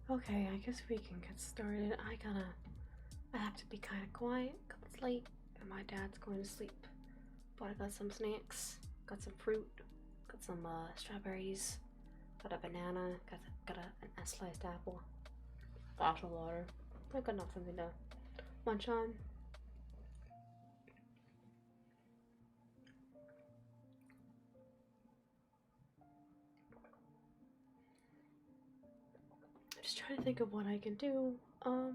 Okay, I guess we can get started. I have to be kind of quiet because it's late and my dad's going to sleep. But I got some snacks, got some fruit, got some strawberries, got a banana, a sliced apple, bottle of water. I got enough something to munch on. Just trying to think of what I can do. I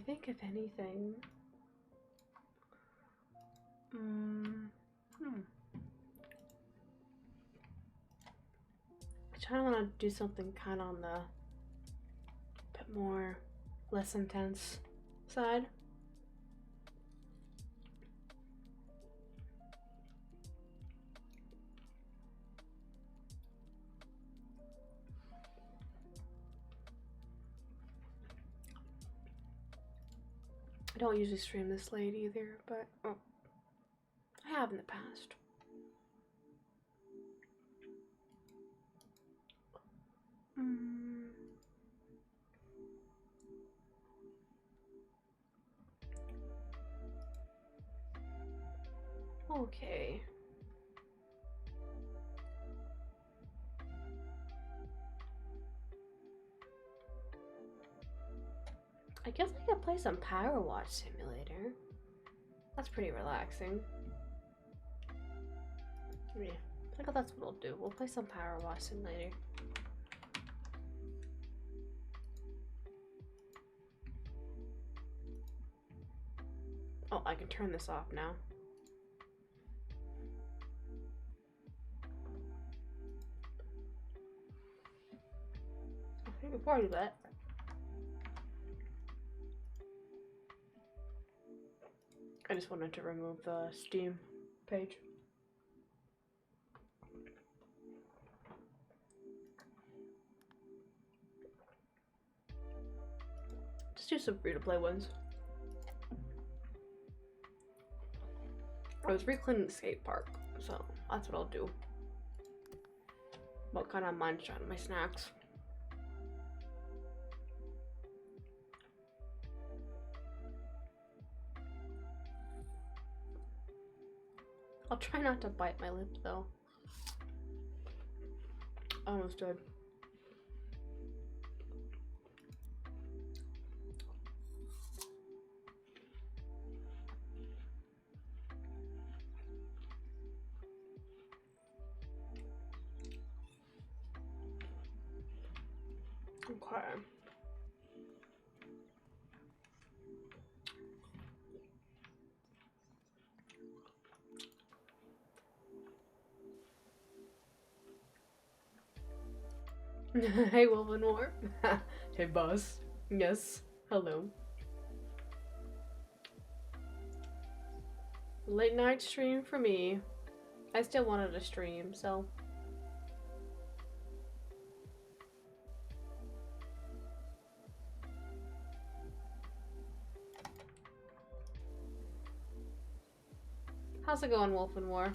think if anything, I kind of want to do something kind of on the bit more less intense side. I don't usually stream this late either, but I have in the past. Okay. I guess I could play some Power Watch Simulator. That's pretty relaxing. Yeah, I think that's what we'll do. We'll play some Power Watch Simulator. Oh, I can turn this off now. I think before I do that, I just wanted to remove the Steam page. Just do some free-to-play ones. I was recleaning the skate park, so that's what I'll do. But kind of munch on my snacks. I'll try not to bite my lip though. I almost did. Okay. Hey, Wolvenor. Hey, boss. Yes. Hello. Late night stream for me. I still wanted to stream, so. How's it going, Wolfenwar?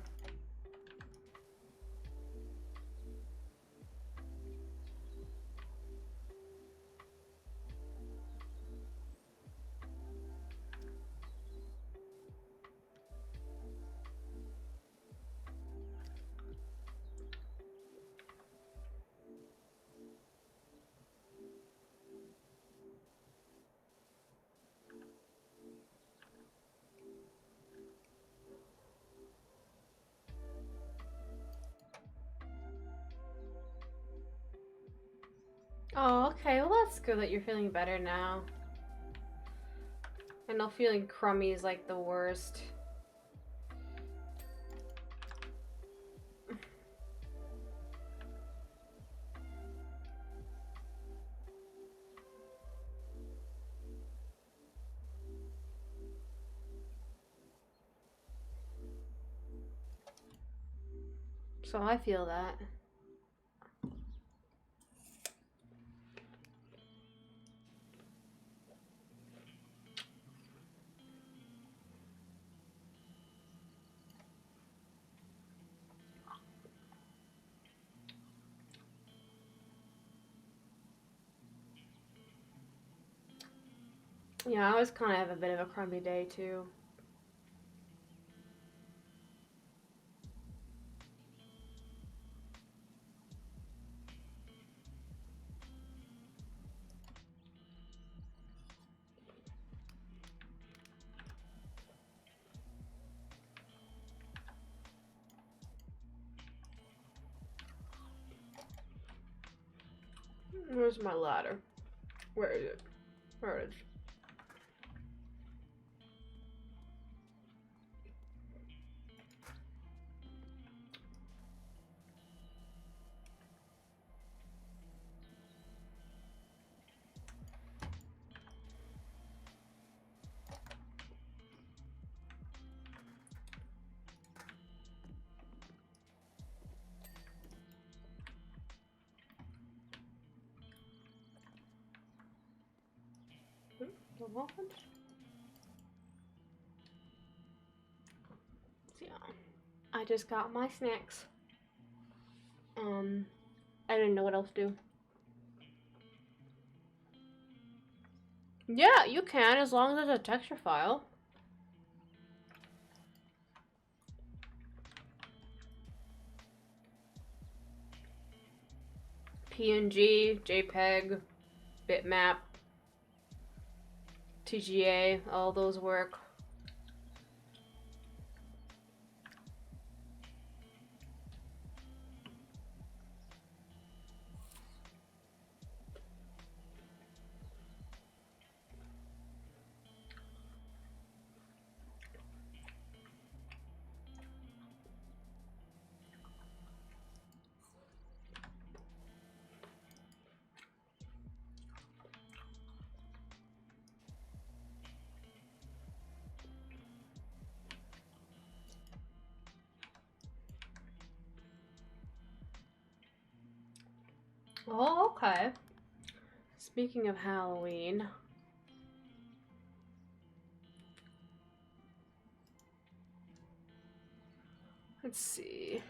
Oh, okay. Well, that's good that you're feeling better now. I know feeling crummy is like the worst. So I feel that. Yeah, I always kind of have a bit of a crummy day too. Where's my ladder? Where is it? Where is it? The waffles? So yeah, I just got my snacks. I didn't know what else to do. Yeah, you can as long as there's a texture file. PNG, JPEG, bitmap, TGA, all those work. Oh, okay. Speaking of Halloween, let's see.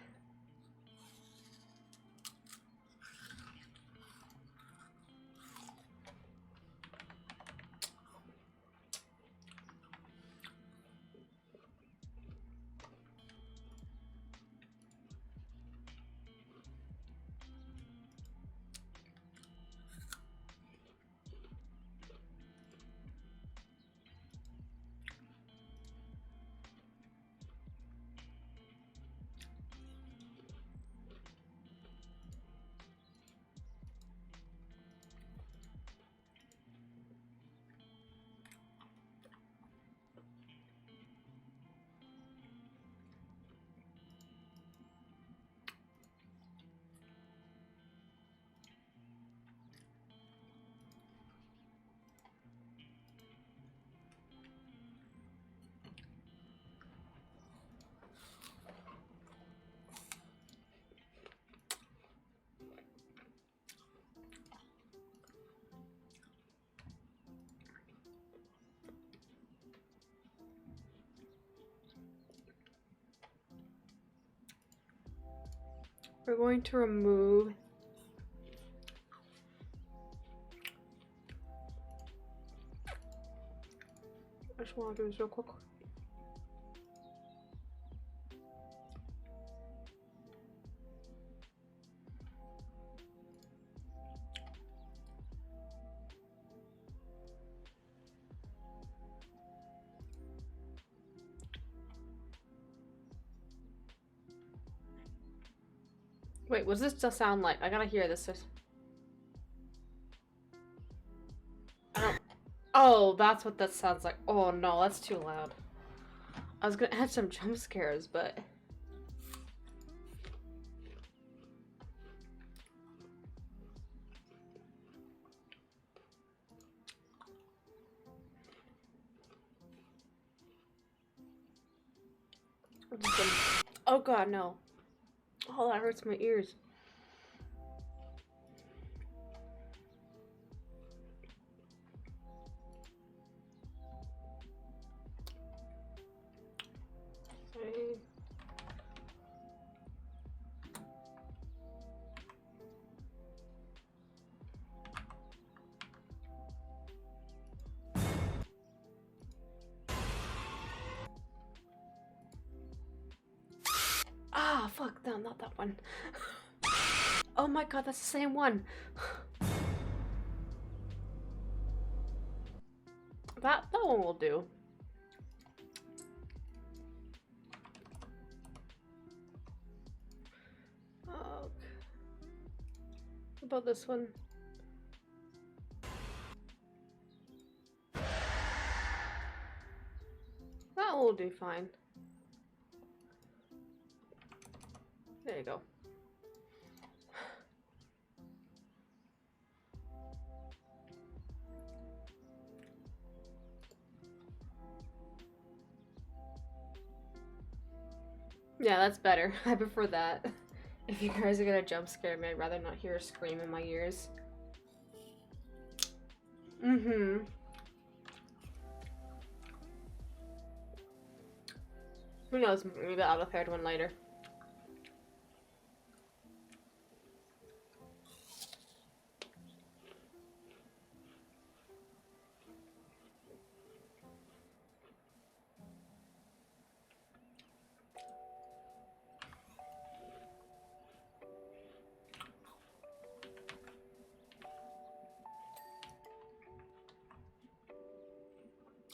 We're going to remove I just want to do this real quick. Wait, what's this just sound like? I gotta hear this. I don't. Oh, that's what that sounds like. Oh no, that's too loud. I was gonna add some jump scares, but. I'm just gonna... Oh god, no. Oh, that hurts my ears. Okay. fuck, no, not that one. Oh my god, that's the same one. That one will do. Oh. What about this one? That will do fine. There you go. Yeah, that's better. I prefer that. If you guys are gonna jump scare me, I'd rather not hear a scream in my ears. Mm-hmm. Who knows? Maybe I'll have a third one later.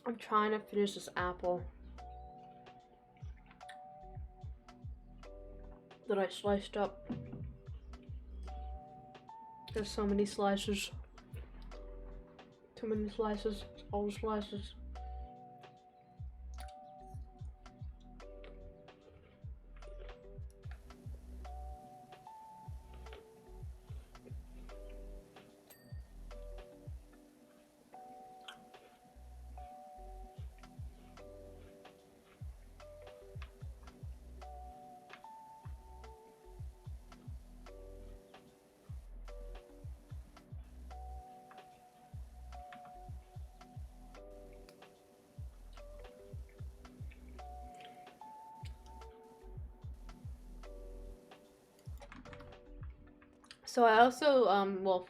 I'm trying to finish this apple that I sliced up. There's so many slices. Too many slices. All the slices. So I also, well,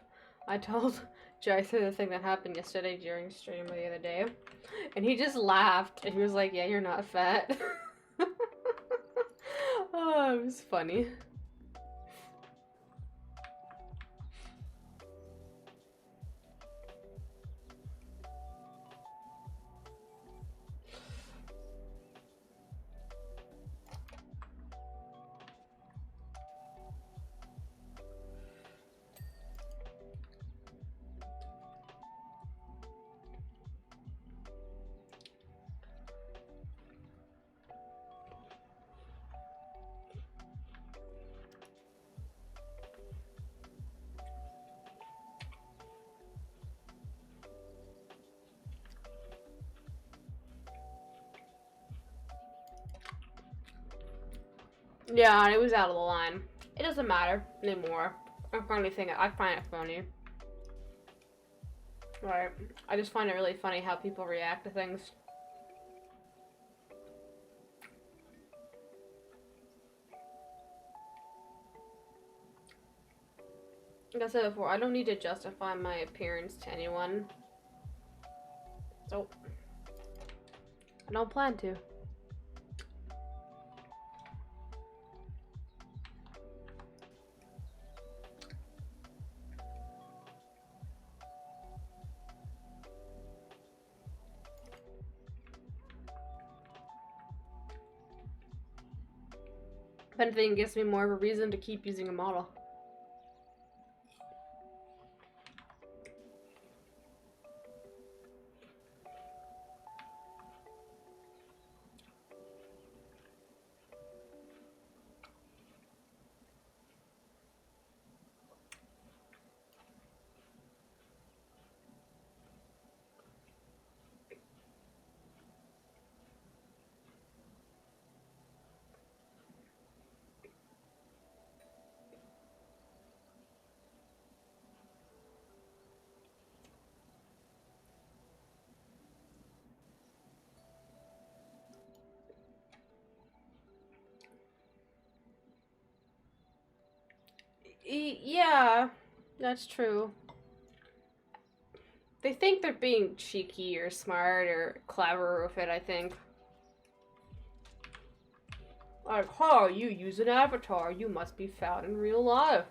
I told Jason the thing that happened yesterday during stream the other day, and he just laughed, and he was like, yeah, you're not fat. Oh, it was funny. Yeah, it was out of the line. It doesn't matter anymore. I find it funny. Right. I just find it really funny how people react to things. Like I said before, I don't need to justify my appearance to anyone. So, I don't plan to. If anything, it gives me more of a reason to keep using a model. Yeah, that's true. They think they're being cheeky or smart or clever with it, I think. Like, oh, you use an avatar. You must be found in real life.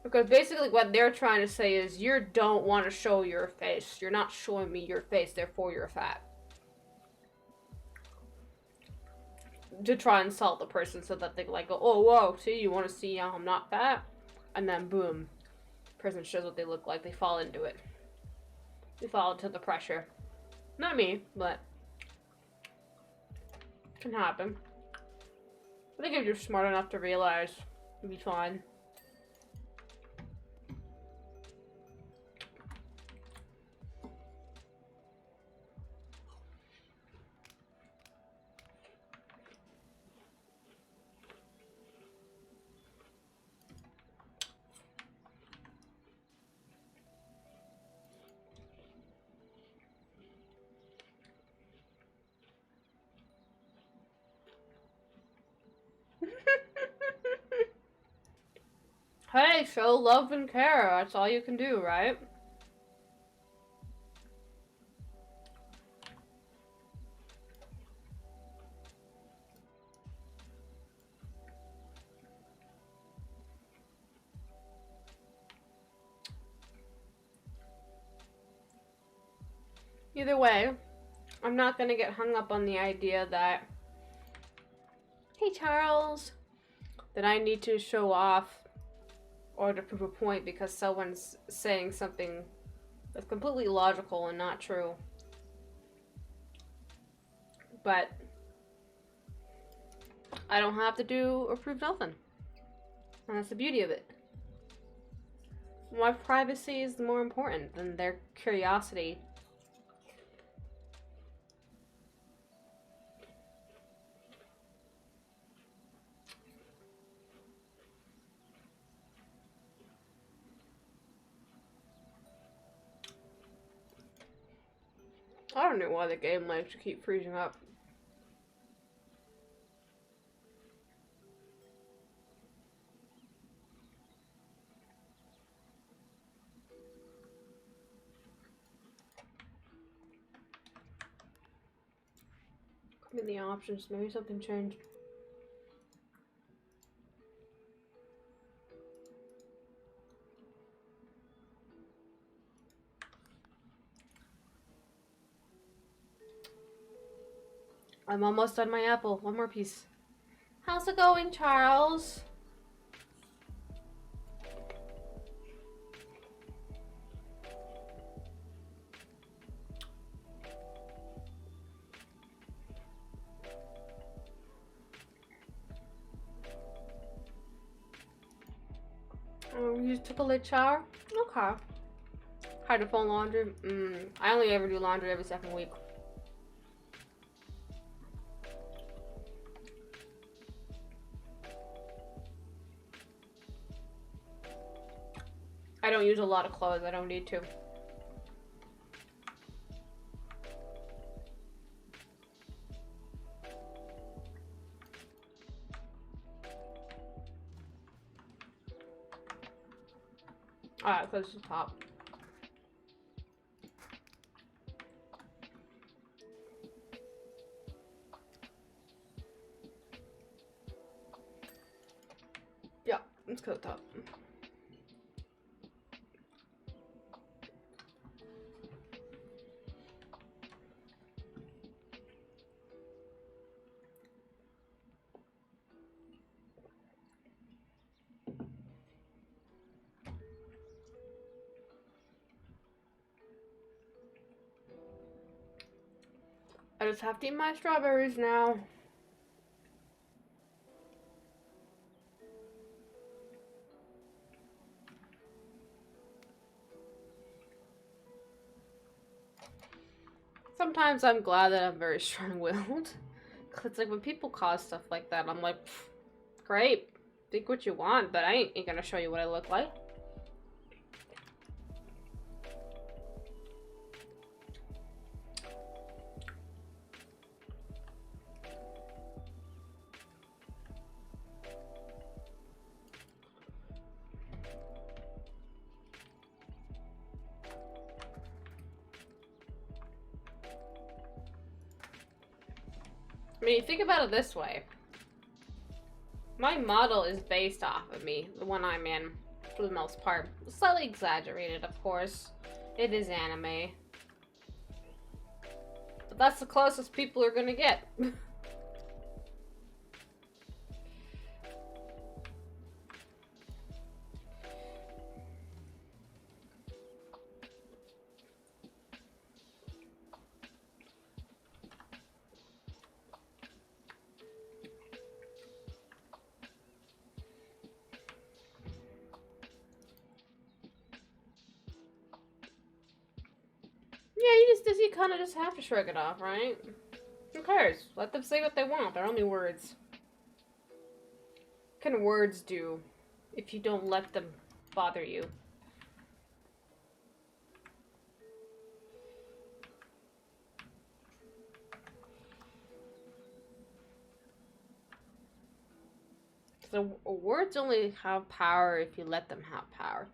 Because basically what they're trying to say is you don't want to show your face. You're not showing me your face, therefore you're fat. To try and insult the person so that they like go, oh, whoa, see, you want to see how I'm not fat? And then boom, person shows what they look like. They fall into it. They fall into the pressure. Not me, but it can happen. I think if you're smart enough to realize, you'll be fine. Hey, show love and care. That's all you can do, right? Either way, I'm not gonna get hung up on the idea that, hey Charles, that I need to show off or to prove a point because someone's saying something that's completely illogical and not true. But I don't have to do or prove nothing. And that's the beauty of it. My privacy is more important than their curiosity. I don't know why the game likes to keep freezing up. Come in the options, maybe something changed. I'm almost done my apple. One more piece. How's it going, Charles? You took a late shower? Okay. Had to phone laundry? I only ever do laundry every second week. I don't use a lot of clothes. I don't need to. Alright, close the top. Yeah, let's close the top. I just have to eat my strawberries now. Sometimes I'm glad that I'm very strong-willed. It's like when people cause stuff like that, I'm like, great, think what you want, but I ain't gonna show you what I look like. mean, think about it this way. My model is based off of me, the one I'm in, for the most part. Slightly exaggerated, of course. It is anime. But that's the closest people are gonna get. Yeah, you kind of just have to shrug it off, right? Who cares? Let them say what they want. They're only words. What can words do if you don't let them bother you? So words only have power if you let them have power.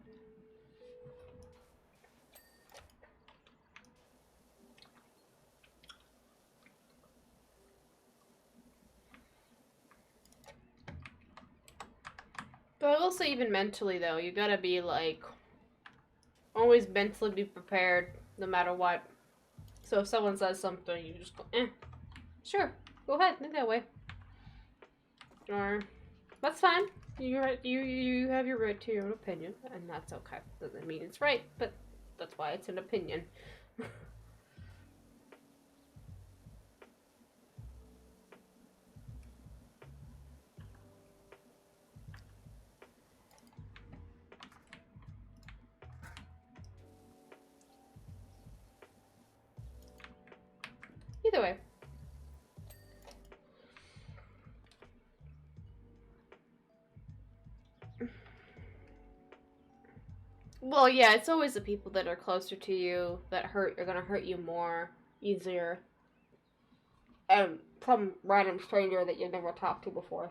But I will say, even mentally, though, you gotta be, like, always mentally be prepared, no matter what. So if someone says something, you just go, sure, go ahead, think that way. Or, that's fine. You have your right to your own opinion, and that's okay. Doesn't mean it's right, but that's why it's an opinion. Either way. Well, yeah, it's always the people that are closer to you that are gonna hurt you more easier, and some random stranger that you've never talked to before.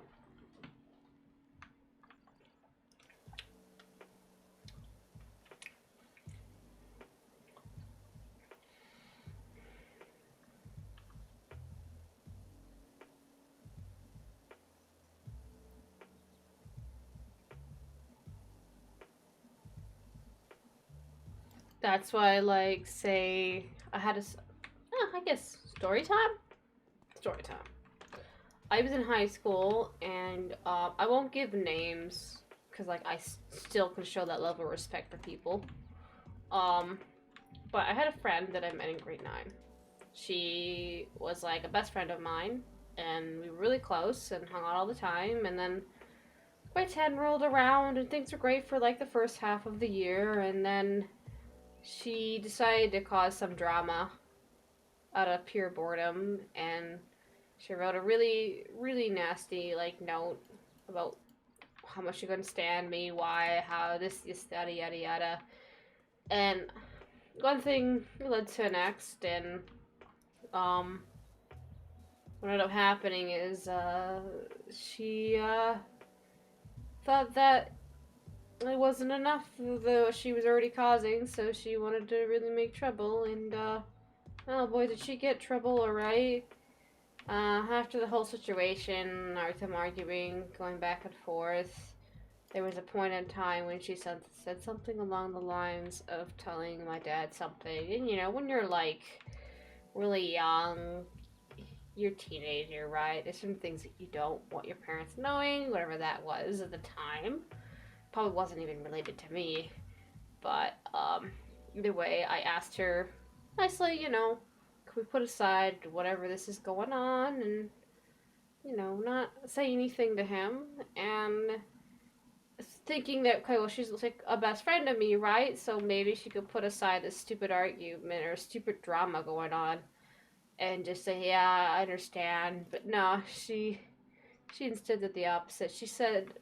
That's why, like, say I had I guess story time. Story time. I was in high school, and I won't give names because, like, I still can show that level of respect for people. But I had a friend that I met in grade 9. She was like a best friend of mine, and we were really close and hung out all the time. And then grade 10 rolled around, and things were great for like the first half of the year, and then she decided to cause some drama out of pure boredom, and she wrote a really, really nasty, like, note about how much she couldn't stand me, why, how, this, yada, yada, yada. And one thing led to the next, and, what ended up happening is, she, thought that it wasn't enough of what she was already causing, so she wanted to really make trouble, and, oh boy, did she get trouble, alright. After the whole situation, them arguing, going back and forth, there was a point in time when she said something along the lines of telling my dad something. And, you know, when you're, like, really young, you're a teenager, right? There's some things that you don't want your parents knowing, whatever that was at the time. Probably wasn't even related to me. But, either way, I asked her nicely, you know, could we put aside whatever this is going on and, you know, not say anything to him, and thinking that, okay, well, she's like a best friend of me, right? So maybe she could put aside this stupid argument or stupid drama going on and just say, yeah, I understand. But no, she instead did the opposite. She said,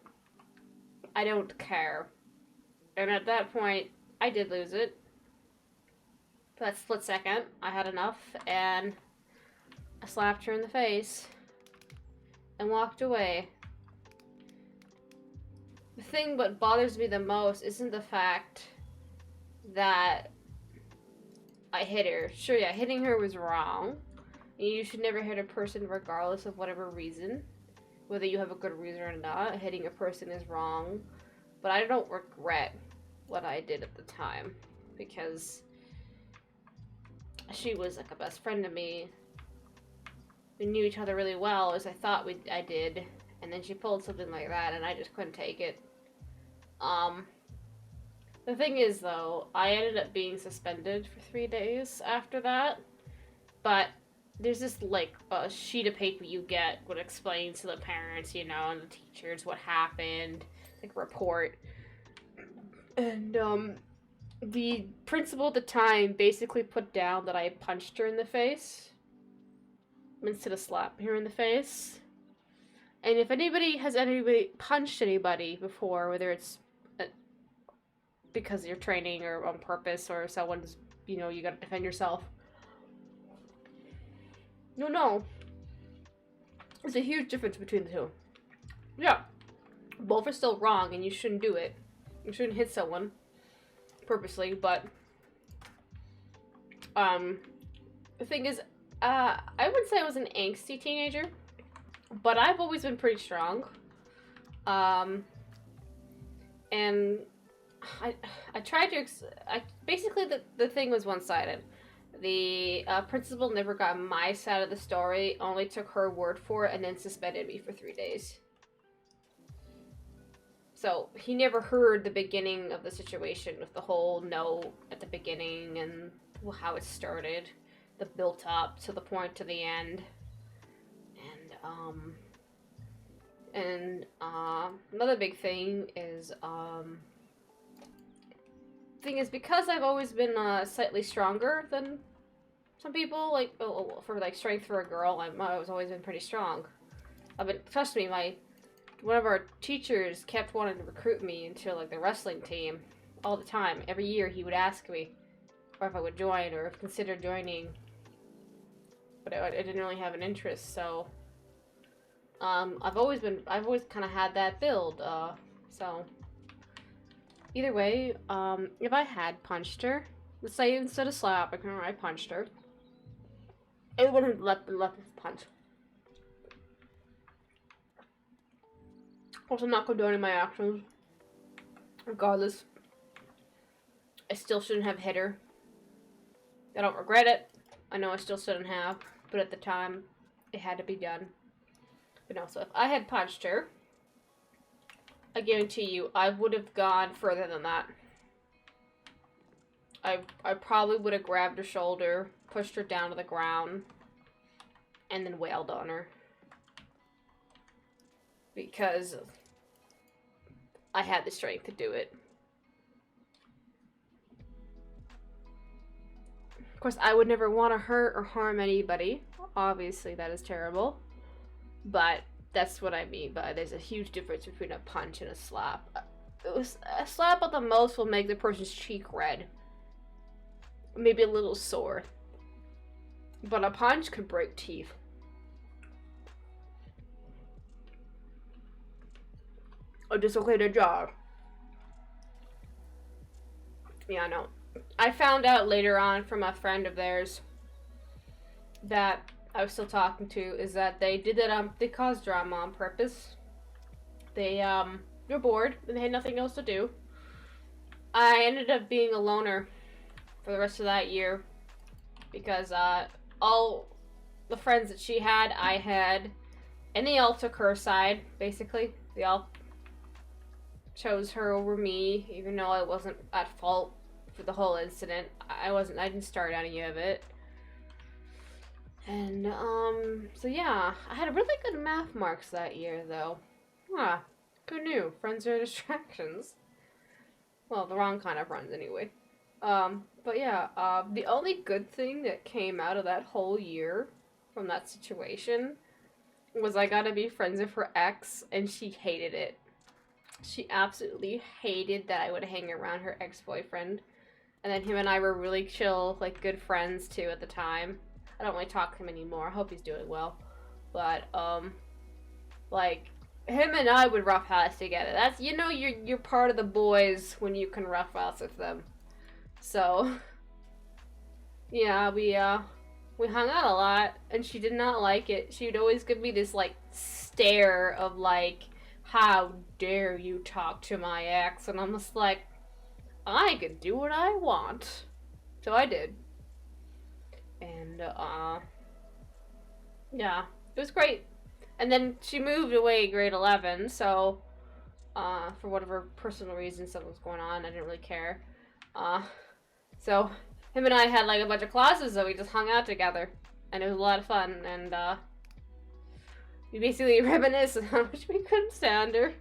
I don't care. And at that point, I did lose it. For that split second, I had enough, and I slapped her in the face and walked away. The thing what bothers me the most isn't the fact that I hit her. Sure, yeah, hitting her was wrong, You should never hit a person regardless of whatever reason. Whether you have a good reason or not, hitting a person is wrong. But I don't regret what I did at the time. Because she was like a best friend to me. We knew each other really well, as I thought I did. And then she pulled something like that, and I just couldn't take it. The thing is, though, I ended up being suspended for 3 days after that. But there's this, like, a sheet of paper you get what explains to the parents, you know, and the teachers what happened, like, a report. And, the principal at the time basically put down that I punched her in the face instead of slapping her in the face. And if anybody has punched anybody before, whether it's because you're training or on purpose or someone's, you know, you gotta defend yourself. No. There's a huge difference between the two. Yeah. Both are still wrong and you shouldn't do it. You shouldn't hit someone purposely, but the thing is, I wouldn't say I was an angsty teenager, but I've always been pretty strong. And I tried to, basically the thing was one-sided. The principal never got my side of the story, only took her word for it, and then suspended me for 3 days. So, he never heard the beginning of the situation with the whole no at the beginning and how it started, the built up to the point to the end. And, another big thing is, because I've always been slightly stronger than some people, like for like strength for a girl, I've always been pretty strong. Trust me, one of our teachers kept wanting to recruit me into like the wrestling team all the time. Every year he would ask me if I would join or consider joining, but I didn't really have an interest. So I've always kind of had that build. So. Either way, if I had punched her, let's say instead of slapping her, I punched her, it wouldn't have left with punch. Also, I'm not condoning my actions. Regardless, I still shouldn't have hit her. I don't regret it. I know I still shouldn't have, but at the time, it had to be done. But no, so if I had punched her, I guarantee you, I would have gone further than that. I probably would have grabbed her shoulder, pushed her down to the ground, and then wailed on her. Because I had the strength to do it. Of course, I would never want to hurt or harm anybody. Obviously, that is terrible. But that's what I mean by there's a huge difference between a punch and a slap. A slap at the most will make the person's cheek red. Maybe a little sore. But a punch can break teeth. Or dislocate a jaw. Yeah, I know. I found out later on from a friend of theirs that I was still talking to is that they did that they caused drama on purpose. They were bored and they had nothing else to do. I ended up being a loner for the rest of that year because all the friends that she had, I had, and they all took her side, basically. They all chose her over me, even though I wasn't at fault for the whole incident. I didn't start any of it. And, so yeah, I had really good math marks that year, though. Who knew? Friends are distractions. Well, the wrong kind of friends, anyway. But yeah, the only good thing that came out of that whole year from that situation was I got to be friends with her ex, and she hated it. She absolutely hated that I would hang around her ex-boyfriend. And then him and I were really chill, like, good friends, too, at the time. I don't really talk to him anymore. I hope he's doing well. But, like, him and I would roughhouse together. That's, you know, you're part of the boys when you can roughhouse with them. So, yeah, we we hung out a lot, and she did not like it. She would always give me this, like, stare of, like, how dare you talk to my ex? And I'm just like, I could do what I want. So I did. And, yeah, it was great. And then she moved away grade 11, so, for whatever personal reasons that was going on, I didn't really care. So him and I had like a bunch of classes that we just hung out together, and it was a lot of fun. And we basically reminisced on how much we couldn't stand her.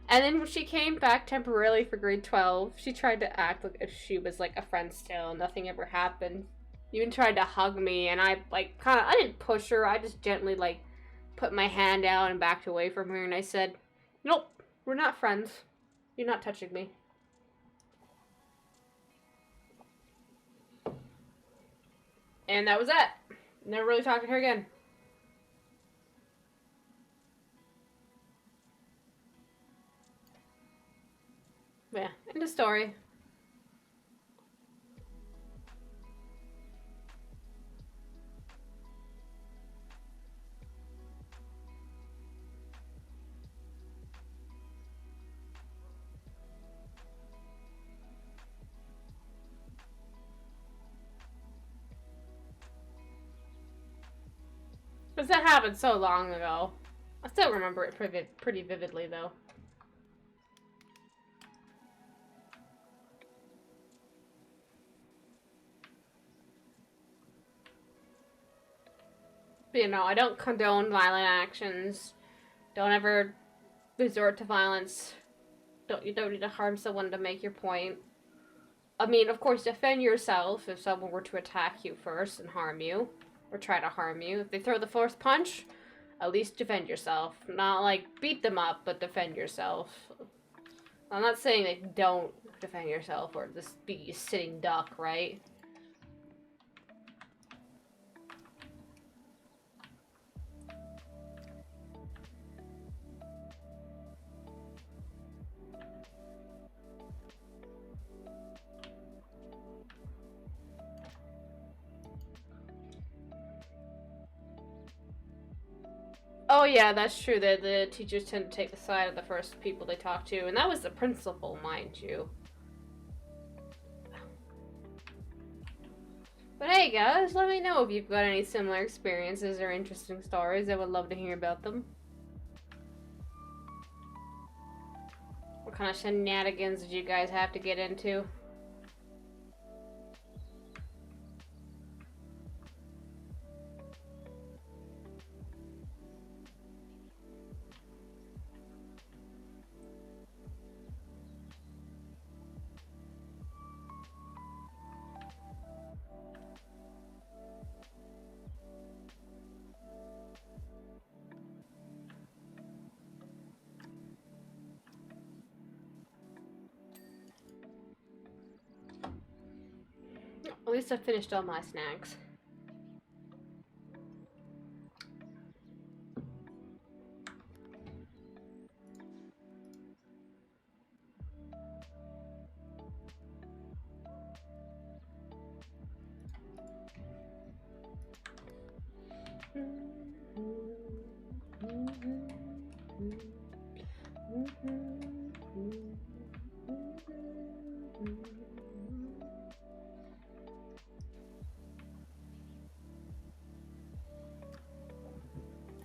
And then when she came back temporarily for grade 12, she tried to act like if she was like a friend still. Nothing ever happened. Even tried to hug me, and I like kind of I didn't push her. I just gently like put my hand out and backed away from her, and I said, "Nope, we're not friends. You're not touching me." And that was that. Never really talked to her again. Yeah, end of story. Because that happened so long ago. I still remember it pretty vividly, though. But, you know, I don't condone violent actions. Don't ever resort to violence. You don't need to harm someone to make your point. I mean, of course, defend yourself if someone were to attack you first and harm you. Or try to harm you. If they throw the first punch, at least defend yourself. Not, like, beat them up, but defend yourself. I'm not saying that don't defend yourself or just be a sitting duck, right? Oh yeah, that's true. The teachers tend to take the side of the first people they talk to, and that was the principal, mind you. But hey guys, let me know if you've got any similar experiences or interesting stories. I would love to hear about them. What kind of shenanigans did you guys have to get into? At least I finished all my snacks.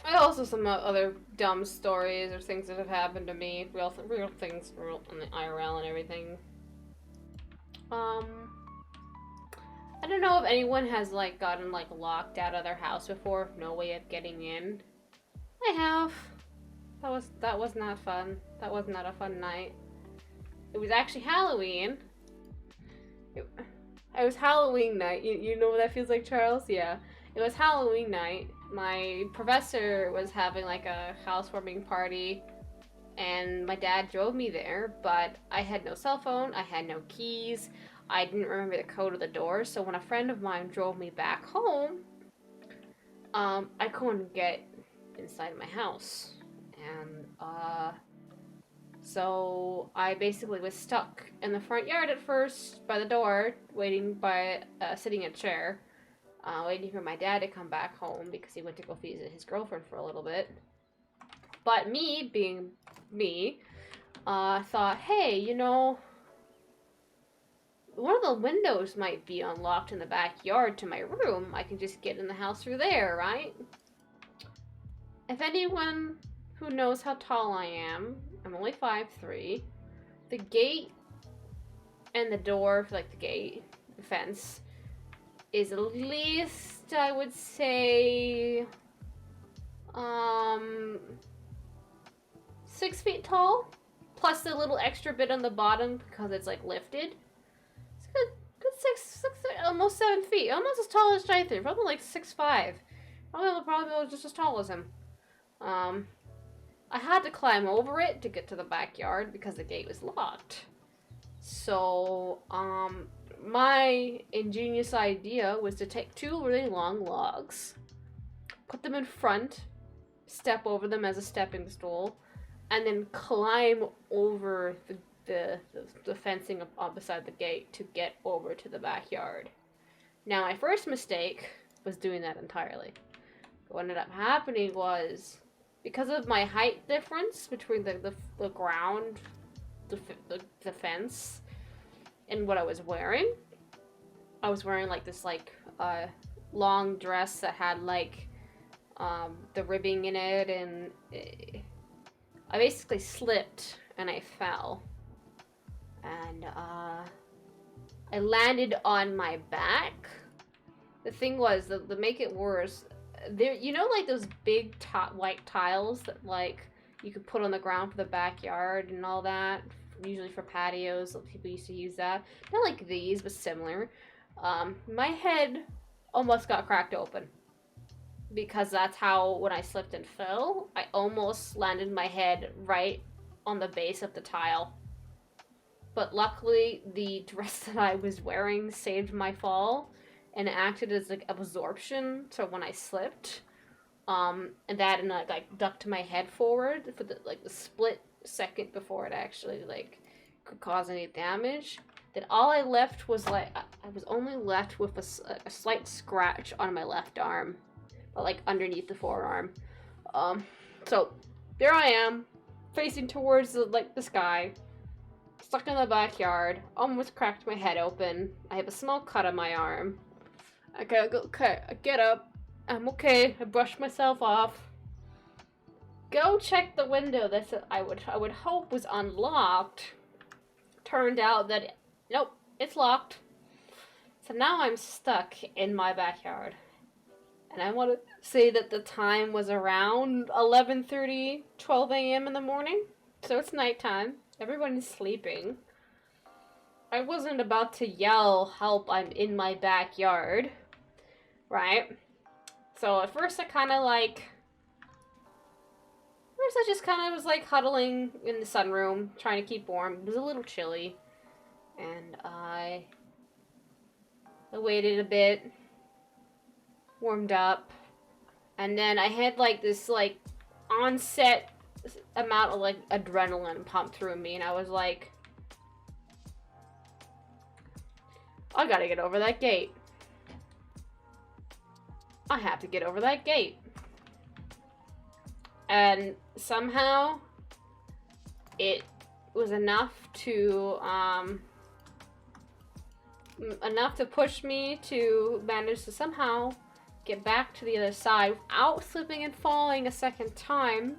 And also some other dumb stories or things that have happened to me. Real things in the IRL and everything. I don't know if anyone has like gotten like locked out of their house before, no way of getting in. I have. That was not fun. That was not a fun night. It was actually Halloween. It was Halloween night. You know what that feels like, Charles? Yeah. It was Halloween night. My professor was having like a housewarming party, and my dad drove me there, but I had no cell phone, I had no keys, I didn't remember the code of the door, so when a friend of mine drove me back home, I couldn't get inside my house. And, so I basically was stuck in the front yard at first by the door, waiting by, sitting in a chair. waiting for my dad to come back home because he went to go visit his girlfriend for a little bit. But me, being me, thought, hey, you know, one of the windows might be unlocked in the backyard to my room. I can just get in the house through there, right? If anyone who knows how tall I am, I'm only 5'3". The gate and the door for, like, the gate, the fence, is at least, I would say, 6 feet tall, plus the little extra bit on the bottom because it's, like, lifted. It's good 6, almost 7 feet, almost as tall as Jyther, probably like 6'5". Probably just as tall as him. I had to climb over it to get to the backyard because the gate was locked. So, my ingenious idea was to take 2 really long logs, put them in front, step over them as a stepping stool, and then climb over the fencing up beside the gate to get over to the backyard. Now, my first mistake was doing that entirely. What ended up happening was, because of my height difference between the ground, the fence, and what I was wearing like this like long dress that had like the ribbing in it, and I basically slipped and I fell, and I landed on my back. The thing was, to make it worse, there, you know, like those big white tiles that like you could put on the ground for the backyard and all that, usually for patios. People used to use that. Not like these, but similar. My head almost got cracked open because that's how, when I slipped and fell, I almost landed my head right on the base of the tile. But luckily, the dress that I was wearing saved my fall and it acted as like absorption. So when I slipped, and I ducked my head forward for the split second before it actually like could cause any damage. Then all I left was I was only left with a slight scratch on my left arm, but like underneath the forearm. So there I am, facing towards the sky, stuck in the backyard, almost cracked my head open. I have a small cut on my arm. I get up. I'm okay. I brushed myself off. Go check the window that I would hope was unlocked. Turned out that nope, it's locked. So now I'm stuck in my backyard. And I want to say that the time was around 11:30, 12 a.m. in the morning. So it's nighttime. Everyone's sleeping. I wasn't about to yell, help, I'm in my backyard. Right? So at first I just kind of was like huddling in the sunroom, trying to keep warm. It was a little chilly. And I waited a bit, warmed up, and then I had like this like onset amount of like adrenaline pumped through me, and I was like, I gotta get over that gate. I have to get over that gate. And somehow it was enough to push me to manage to somehow get back to the other side without slipping and falling a second time.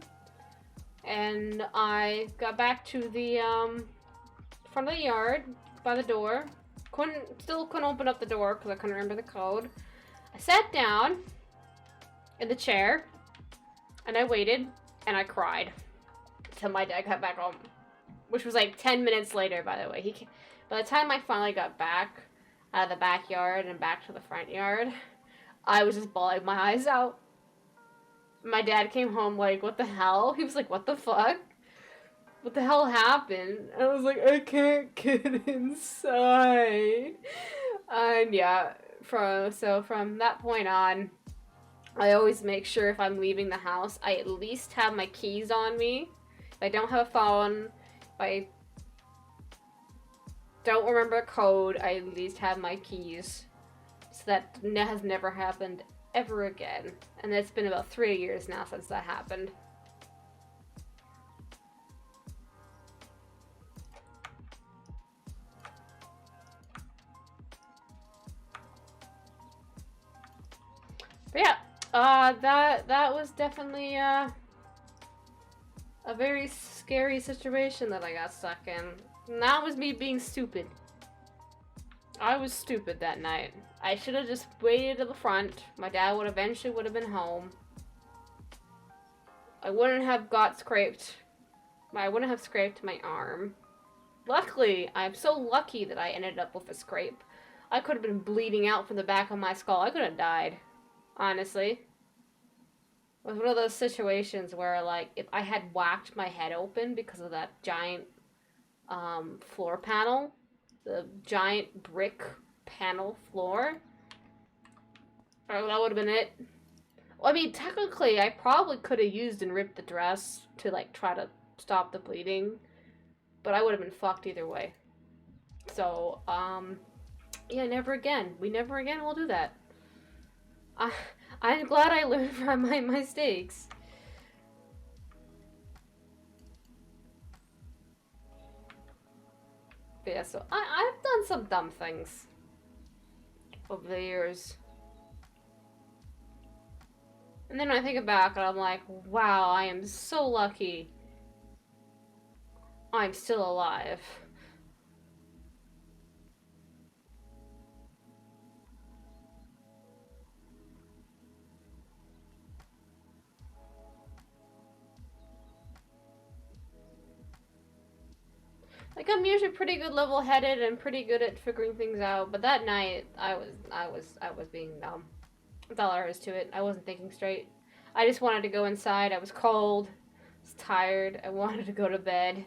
And I got back to the front of the yard by the door. Still couldn't open up the door because I couldn't remember the code. I sat down in the chair and I waited and I cried until my dad got back home, which was like 10 minutes later, by the way. By the time I finally got back out of the backyard and back to the front yard, I was just bawling my eyes out. My dad came home like, what the hell? He was like, what the fuck? What the hell happened? And I was like, I can't get inside. And yeah, from that point on, I always make sure if I'm leaving the house, I at least have my keys on me. If I don't have a phone, if I don't remember a code, I at least have my keys So that has never happened ever again. And it's been about 3 years now since that happened. But yeah, that was definitely a very scary situation that I got stuck in. And that was me being stupid. I was stupid that night. I should have just waited to the front. My dad would have been home. I wouldn't have got scraped. I wouldn't have scraped my arm. Luckily, I'm so lucky that I ended up with a scrape. I could have been bleeding out from the back of my skull. I could have died. Honestly. It was one of those situations where, like, if I had whacked my head open because of that giant floor panel, the giant brick panel floor, that would have been it. Well, I mean, technically, I probably could have used and ripped the dress to, like, try to stop the bleeding, but I would have been fucked either way. So, yeah, never again. We never again will do that. I'm glad I learned from my mistakes. But yeah, so I've done some dumb things over the years. And then I think back and I'm like, wow, I am so lucky I'm still alive. Like, I'm usually pretty good level-headed and pretty good at figuring things out, but that night I was being dumb. That's all there is to it. I wasn't thinking straight. I just wanted to go inside. I was cold. I was tired. I wanted to go to bed.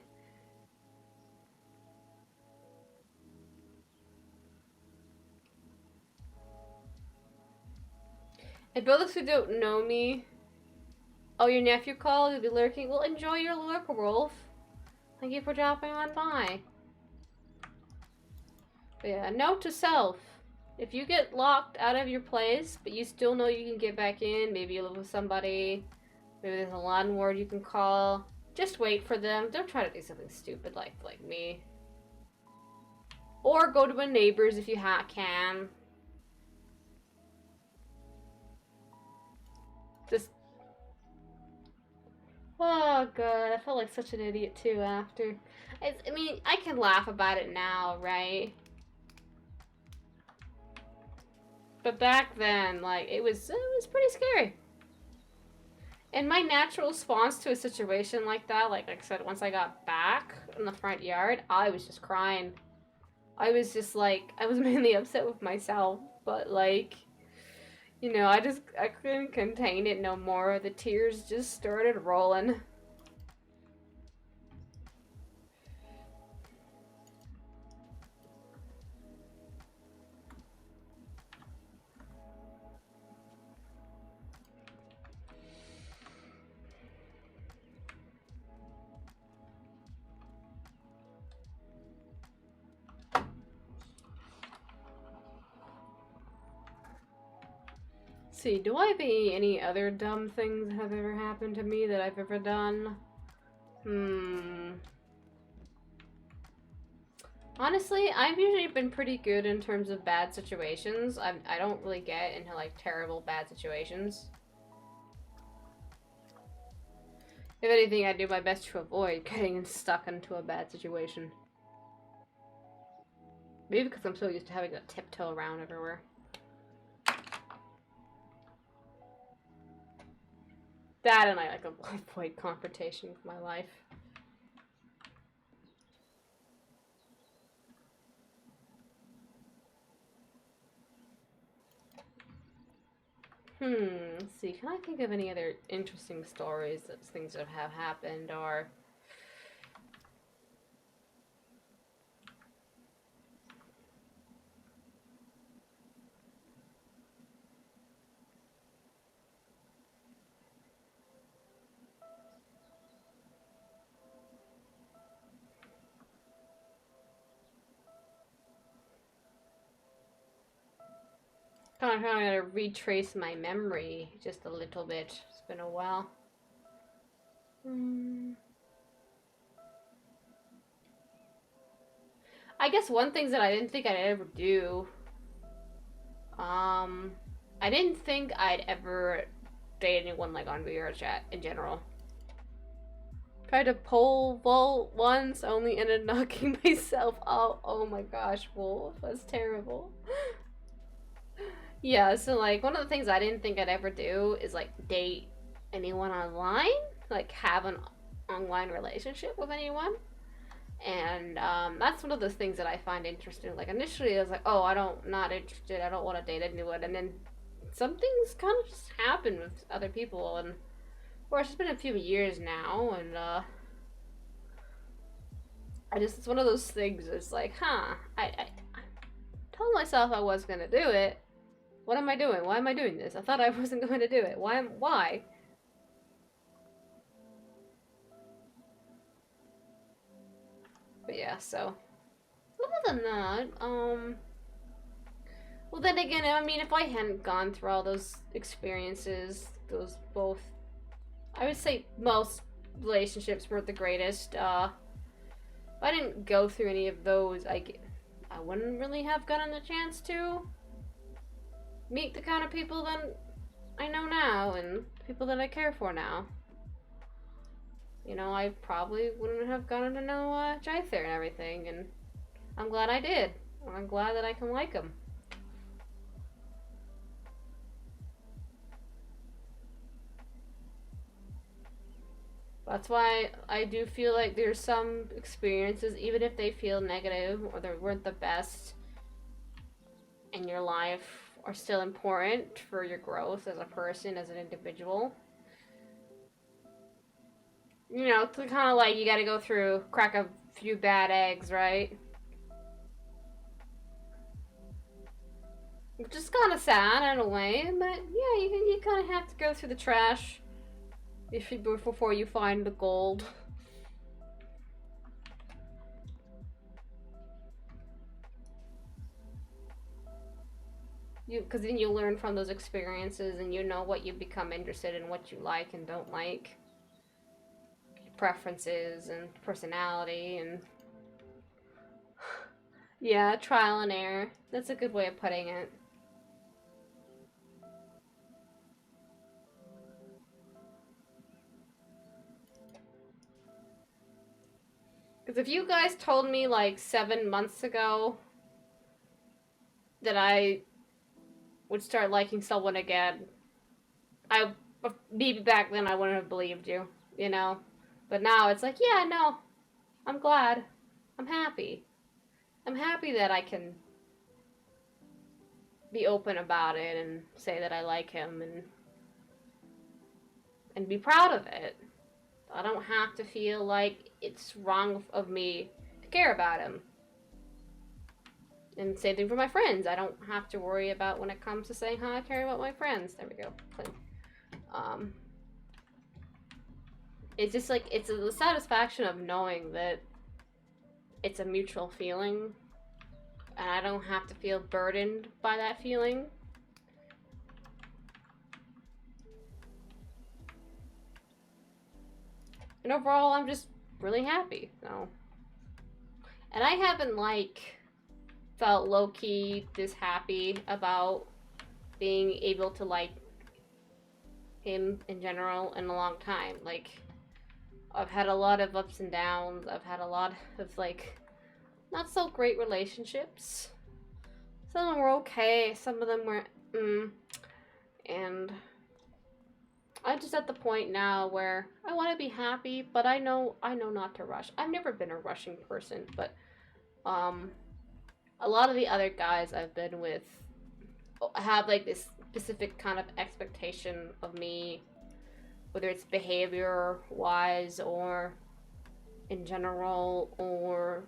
And for those who don't know me, oh, your nephew called, you'll be lurking. Well, enjoy your lurk, Wolf. Thank you for dropping on by. But yeah, note to self. If you get locked out of your place, but you still know you can get back in, maybe you live with somebody, maybe there's a landlord you can call, just wait for them. Don't try to do something stupid like me. Or go to a neighbor's if you can. Just... Oh, God. I felt like such an idiot, too, after. I mean, I can laugh about it now, right? But back then, like, it was pretty scary. And my natural response to a situation like that, like I said, once I got back in the front yard, I was just crying. I was just like, I was mainly upset with myself, but like, you know, I couldn't contain it no more. The tears just started rolling. See, do I have any other dumb things that have ever happened to me that I've ever done? Honestly, I've usually been pretty good in terms of bad situations. I don't really get into, like, terrible bad situations. If anything, I do my best to avoid getting stuck into a bad situation. Maybe because I'm so used to having to tiptoe around everywhere. That and I like avoid confrontation with my life. Let's see. Can I think of any other interesting stories that things that have happened or... kind of trying to retrace my memory just a little bit. It's been a while. I guess one thing that I didn't think I'd ever do. I didn't think I'd ever date anyone like on VRChat in general. Tried to pole vault once, only ended knocking myself out. Oh my gosh, Wolf, that's terrible. Yeah, so like one of the things I didn't think I'd ever do is like date anyone online, like have an online relationship with anyone. And that's one of those things that I find interesting. Like initially I was like, oh, not interested, I don't want to date anyone, and then some things kind of just happen with other people, and of course it's been a few years now, and it's one of those things. It's like, I told myself I was gonna do it. What am I doing? Why am I doing this? I thought I wasn't going to do it. Why? But yeah, so other than that, well then again, I mean, if I hadn't gone through all those experiences, those both, I would say most relationships weren't the greatest. If I didn't go through any of those, I wouldn't really have gotten the chance to meet the kind of people that I know now and people that I care for now. You know, I probably wouldn't have gotten to know Jyther and everything, and I'm glad I did. I'm glad that I can like him. That's why I do feel like there's some experiences, even if they feel negative or they weren't the best in your life, are still important for your growth as a person, as an individual. You know, it's kind of like you gotta go through, crack a few bad eggs, right? Which is kind of sad in a way, but yeah, you kind of have to go through the trash before you find the gold. Because then you learn from those experiences, and you know what you become interested in, what you like and don't like, preferences and personality, and yeah, trial and error. That's a good way of putting it. Because if you guys told me like 7 months ago that I would start liking someone again, maybe back then I wouldn't have believed you, you know? But now it's like, yeah, no, I'm glad. I'm happy. I'm happy that I can be open about it and say that I like him and be proud of it. I don't have to feel like it's wrong of me to care about him. And same thing for my friends. I don't have to worry about when it comes to saying how I care about my friends. There we go. It's just like, it's the satisfaction of knowing that it's a mutual feeling, and I don't have to feel burdened by that feeling. And overall, I'm just really happy. So, and I haven't like felt low-key this happy about being able to like him in general in a long time. Like, I've had a lot of ups and downs. I've had a lot of like not so great relationships. Some of them were okay, some of them were and I'm just at the point now where I want to be happy, but I know not to rush. I've never been a rushing person, but a lot of the other guys I've been with have like this specific kind of expectation of me, whether it's behavior wise or in general, or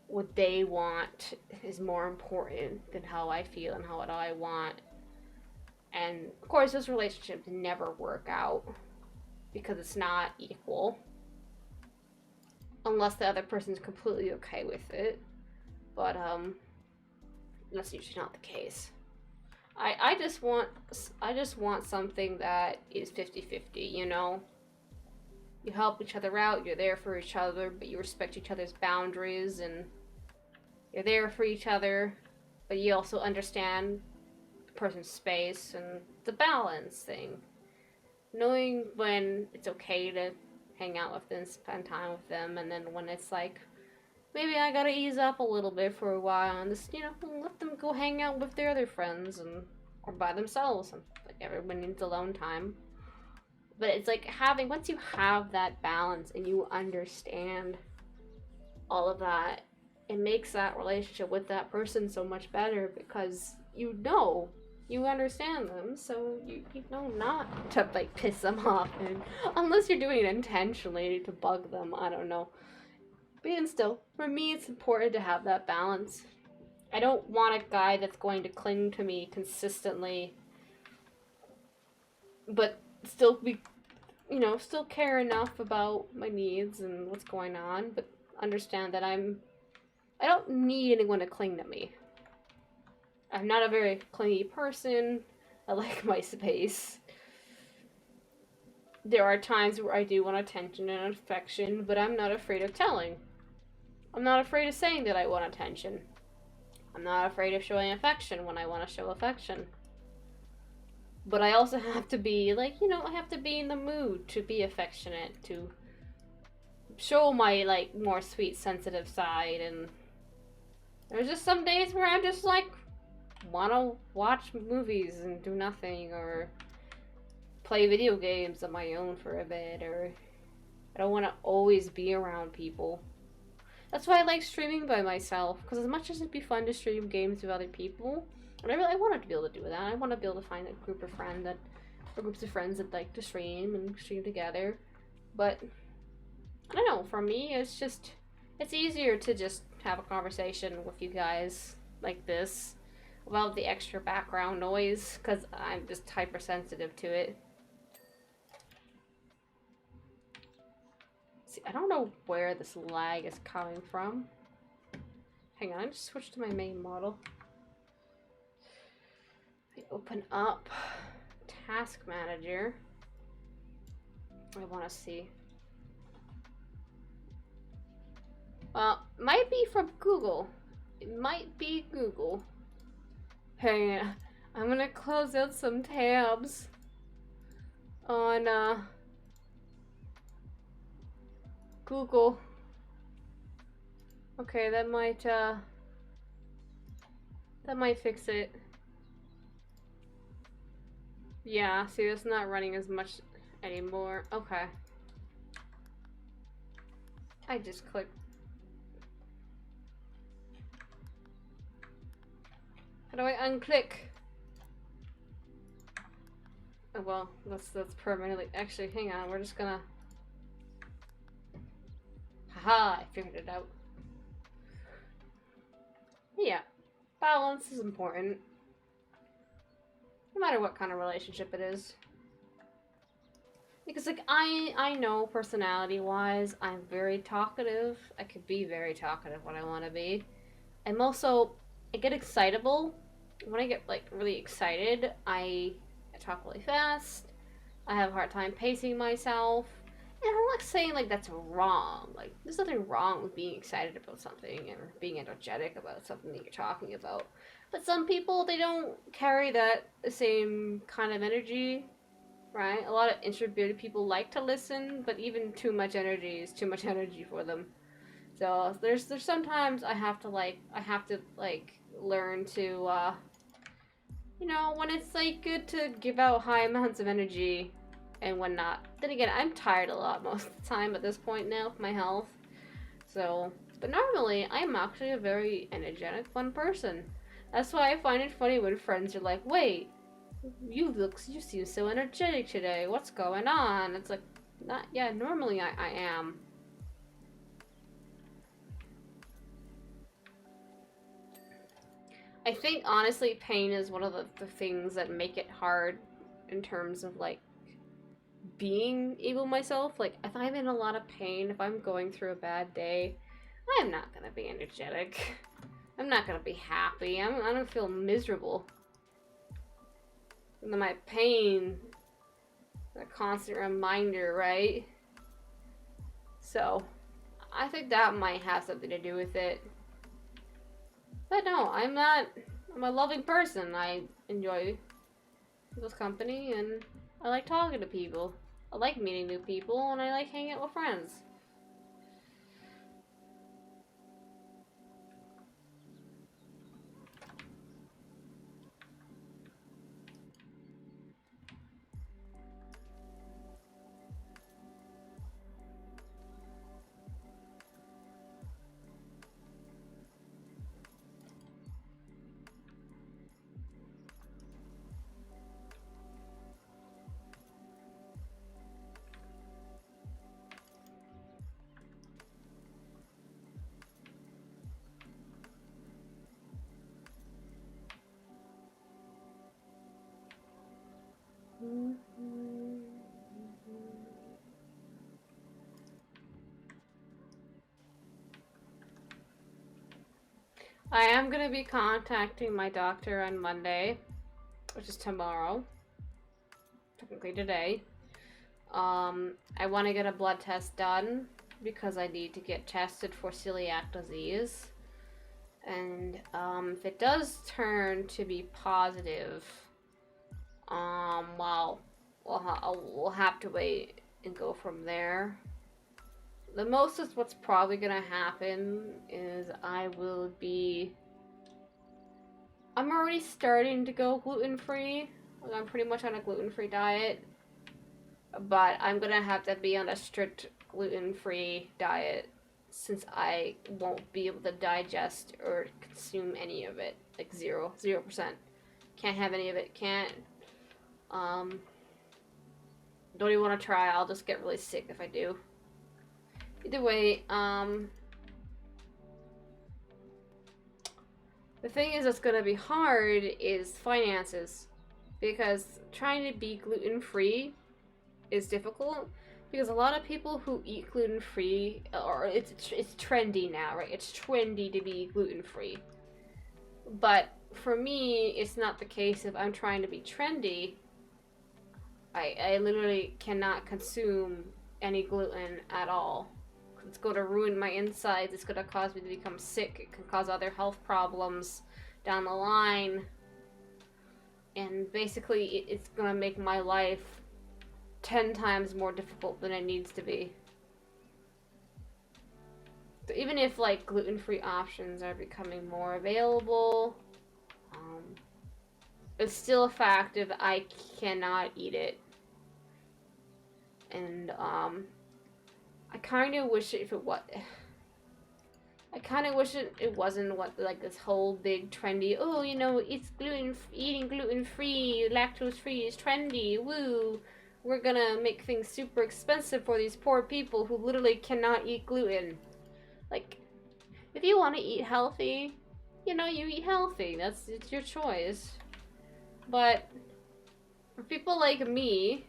what they want is more important than how I feel and what I want. And of course those relationships never work out because it's not equal unless the other person's completely okay with it. But that's usually not the case. I just want something that is 50-50, you know? You help each other out, you're there for each other, but you respect each other's boundaries, and you're there for each other, but you also understand the person's space and the balance thing. Knowing when it's okay to hang out with them, spend time with them, and then when it's like, maybe I gotta ease up a little bit for a while and just, you know, let them go hang out with their other friends and or by themselves. Like everyone needs alone time. But it's like once you have that balance and you understand all of that, it makes that relationship with that person so much better because you understand them, so you know not to like piss them off, and unless you're doing it intentionally to bug them, I don't know. But even still, for me, it's important to have that balance. I don't want a guy that's going to cling to me consistently, but still be, you know, still care enough about my needs and what's going on, but understand that I don't need anyone to cling to me. I'm not a very clingy person. I like my space. There are times where I do want attention and affection, but I'm not afraid of telling. I'm not afraid of saying that I want attention. I'm not afraid of showing affection when I want to show affection. But I also have to be, like, you know, I have to be in the mood to be affectionate, to show my, like, more sweet, sensitive side, and there's just some days where I'm just, like, want to watch movies and do nothing, or play video games on my own for a bit, or I don't want to always be around people. That's why I like streaming by myself, because as much as it'd be fun to stream games with other people, and I wanted to be able to do that. I want to be able to find a group of friends or groups of friends that like to stream and stream together. But I don't know. For me, it's easier to just have a conversation with you guys like this without the extra background noise, because I'm just hypersensitive to it. See, I don't know where this lag is coming from. Hang on, I just switched to my main model. I open up Task Manager. I want to see. Well, might be from Google. It might be Google. Hang on. I'm gonna close out some tabs on Google. Okay, that might fix it. Yeah, see, it's not running as much anymore. Okay. I just clicked. How do I unclick? Oh, well, that's permanently. Actually, hang on. We're just gonna. Haha! I figured it out. Yeah, balance is important. No matter what kind of relationship it is. Because, like, I know personality-wise, I'm very talkative. I could be very talkative when I want to be. I'm also, I get excitable. When I get, like, really excited, I talk really fast. I have a hard time pacing myself. And I'm not saying, like, that's wrong. Like, there's nothing wrong with being excited about something or being energetic about something that you're talking about. But some people, they don't carry that same kind of energy, right? A lot of introverted people like to listen, but even too much energy is too much energy for them. So there's sometimes I have to learn to you know, when it's like good to give out high amounts of energy and when not. Then again, I'm tired a lot most of the time at this point now with my health. So, but normally I'm actually a very energetic, fun person. That's why I find it funny when friends are like, "Wait, you seem so energetic today. What's going on?" It's like, yeah, normally I am. I think honestly pain is one of the things that make it hard in terms of like being able myself. Like if I'm in a lot of pain, if I'm going through a bad day, I'm not gonna be energetic. I'm not gonna be happy. I'm gonna feel miserable. My pain, a constant reminder, right? So, I think that might have something to do with it. But no, I'm a loving person. I enjoy people's company and I like talking to people. I like meeting new people and I like hanging out with friends. I am going to be contacting my doctor on Monday, which is tomorrow. Technically today. I want to get a blood test done because I need to get tested for celiac disease. And if it does turn to be positive, well, we'll have to wait and go from there. The most is what's probably gonna happen is I'm already starting to go gluten-free. Like, I'm pretty much on a gluten-free diet. But I'm gonna have to be on a strict gluten-free diet since I won't be able to digest or consume any of it. Like 0%. Can't have any of it. Can't. Don't even want to try. I'll just get really sick if I do. Either way, the thing is that's gonna be hard is finances. Because trying to be gluten-free is difficult. Because a lot of people who eat gluten-free, or it's trendy now, right? It's trendy to be gluten-free. But for me, it's not the case if I'm trying to be trendy. I literally cannot consume any gluten at all. It's going to ruin my insides. It's going to cause me to become sick. It can cause other health problems down the line. And basically, it's going to make my life 10 times more difficult than it needs to be. So even if, like, gluten-free options are becoming more available, it's still a fact if I cannot eat it. And, I kind of wish it wasn't what, like, this whole big trendy, oh, you know, eating gluten-free, lactose-free is trendy, woo, we're gonna make things super expensive for these poor people who literally cannot eat gluten. Like, if you want to eat healthy, you know, you eat healthy, it's your choice. But for people like me,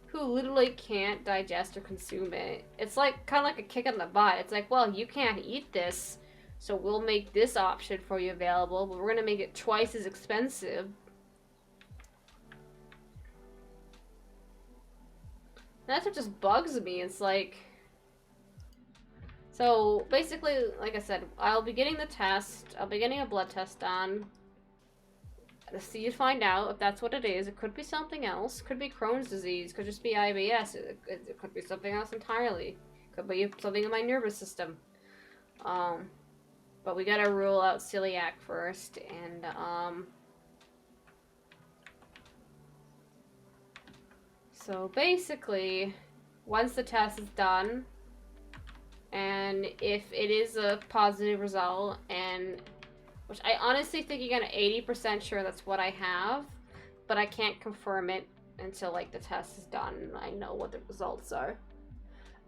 who literally can't digest or consume it, it's like kind of like a kick in the butt. It's like, well, you can't eat this, so we'll make this option for you available, but we're gonna make it twice as expensive. That's what just bugs me. It's like, so basically, like I said, I'll be getting the test. I'll be getting a blood test done to see, find out if that's what it is. It could be something else. Could be Crohn's disease. Could just be IBS. It could be something else entirely. Could be something in my nervous system. But we gotta rule out celiac first, and so basically, once the test is done, and if it is a positive result, and which I honestly think you're gonna 80% sure that's what I have, but I can't confirm it until, like, the test is done and I know what the results are.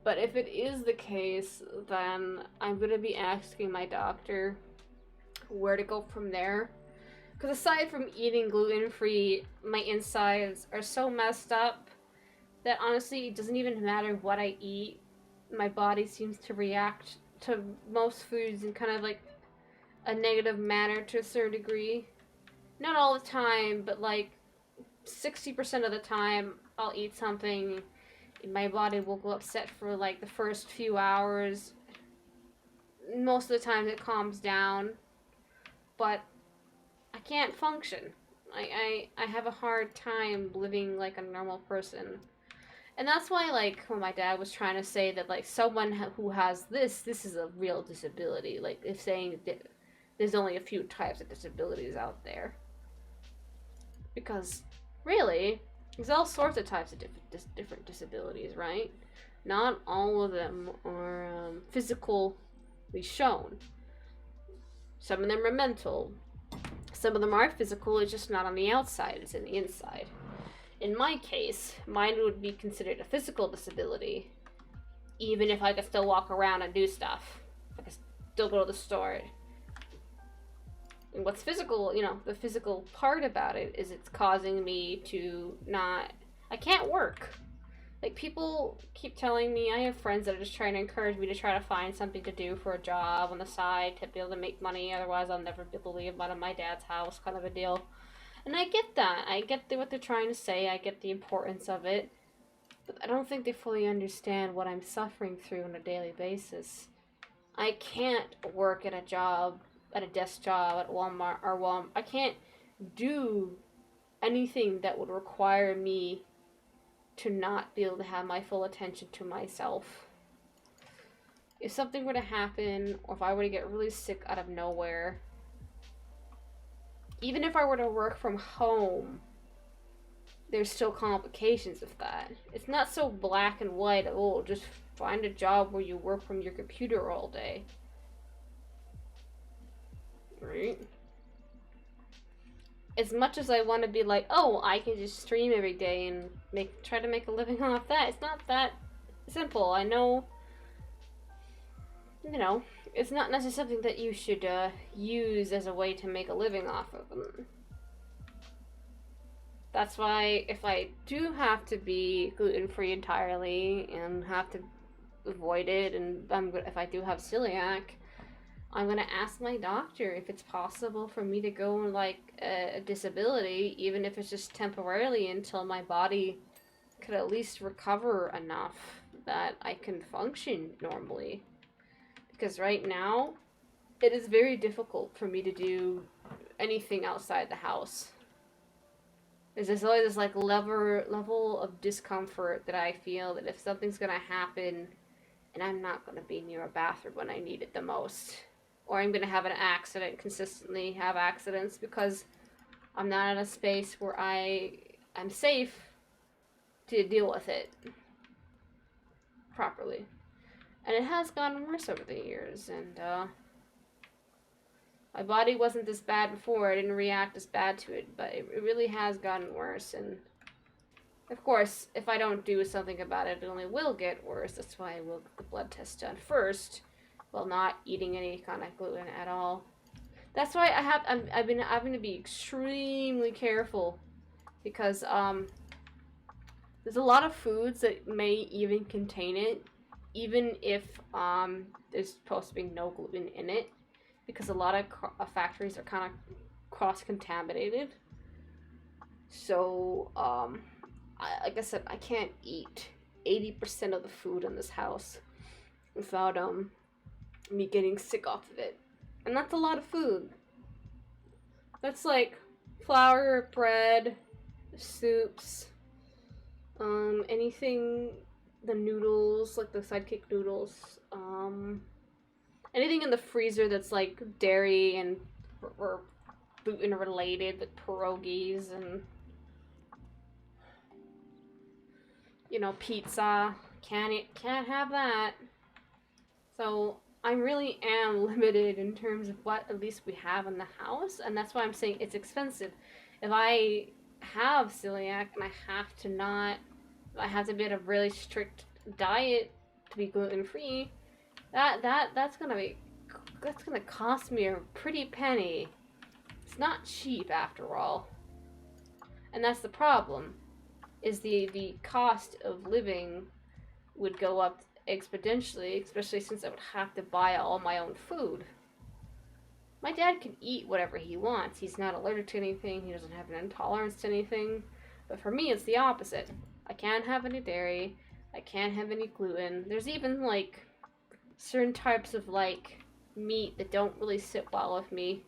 But if it is the case, then I'm gonna be asking my doctor where to go from there. Because aside from eating gluten-free, my insides are so messed up that honestly, it doesn't even matter what I eat. My body seems to react to most foods in kind of like a negative manner to a certain degree. Not all the time, but like 60% of the time, I'll eat something, my body will go upset for like the first few hours. Most of the time it calms down, but I can't function. I have a hard time living like a normal person. And that's why, like, when my dad was trying to say that, like, someone who has this is a real disability. Like, if saying that there's only a few types of disabilities out there. Because, really, there's all sorts of types of different disabilities, right? Not all of them are physically shown. Some of them are mental. Some of them are physical, it's just not on the outside, it's in the inside. In my case, mine would be considered a physical disability, even if I could still walk around and do stuff. I could still go to the store. And what's physical, the physical part about it is it's causing me to not... I can't work. Like, people keep telling me, I have friends that are just trying to encourage me to try to find something to do for a job on the side to be able to make money, otherwise I'll never be able to leave out of my dad's house, kind of a deal. And I get that. I get what they're trying to say. I get the importance of it. But I don't think they fully understand what I'm suffering through on a daily basis. I can't work at a job, at a desk job at Walmart or Walmart. I can't do anything that would require me to not be able to have my full attention to myself. If something were to happen, or if I were to get really sick out of nowhere, even if I were to work from home, there's still complications of that. It's not so black and white, oh, just find a job where you work from your computer all day. Right? As much as I want to be like, oh, I can just stream every day and try to make a living off that, it's not that simple. I know, it's not necessarily something that you should use as a way to make a living off of them. That's why if I do have to be gluten-free entirely and have to avoid it, and if I do have celiac, I'm gonna ask my doctor if it's possible for me to go on like a disability, even if it's just temporarily, until my body could at least recover enough that I can function normally. Because right now, it is very difficult for me to do anything outside the house. There's always this like level of discomfort that I feel that if something's gonna happen and I'm not gonna be near a bathroom when I need it the most, or I'm gonna have an accident, consistently have accidents because I'm not in a space where I'm safe to deal with it properly. And it has gotten worse over the years, and my body wasn't this bad before. I didn't react as bad to it, but it really has gotten worse. And of course, if I don't do something about it, it only will get worse. That's why I will get the blood test done first, while not eating any kind of gluten at all. That's why I've been having to be extremely careful, because there's a lot of foods that may even contain it, even if there's supposed to be no gluten in it, because a lot of factories are kind of cross-contaminated. So, like I said, I can't eat 80% of the food in this house without me getting sick off of it. And that's a lot of food. That's like flour, bread, soups, anything, the noodles, like the Sidekick noodles, anything in the freezer that's like dairy and or gluten related, like pierogies and pizza. Can't have that. So I really am limited in terms of what at least we have in the house, and that's why I'm saying it's expensive. If I have celiac and I have to be on a really strict diet to be gluten free, that's gonna cost me a pretty penny. It's not cheap after all, and that's the problem. Is the cost of living would go up exponentially, especially since I would have to buy all my own food. My dad can eat whatever he wants. He's not allergic to anything. He doesn't have an intolerance to anything. But for me, it's the opposite. I can't have any dairy. I can't have any gluten. There's even, like, certain types of, like, meat that don't really sit well with me.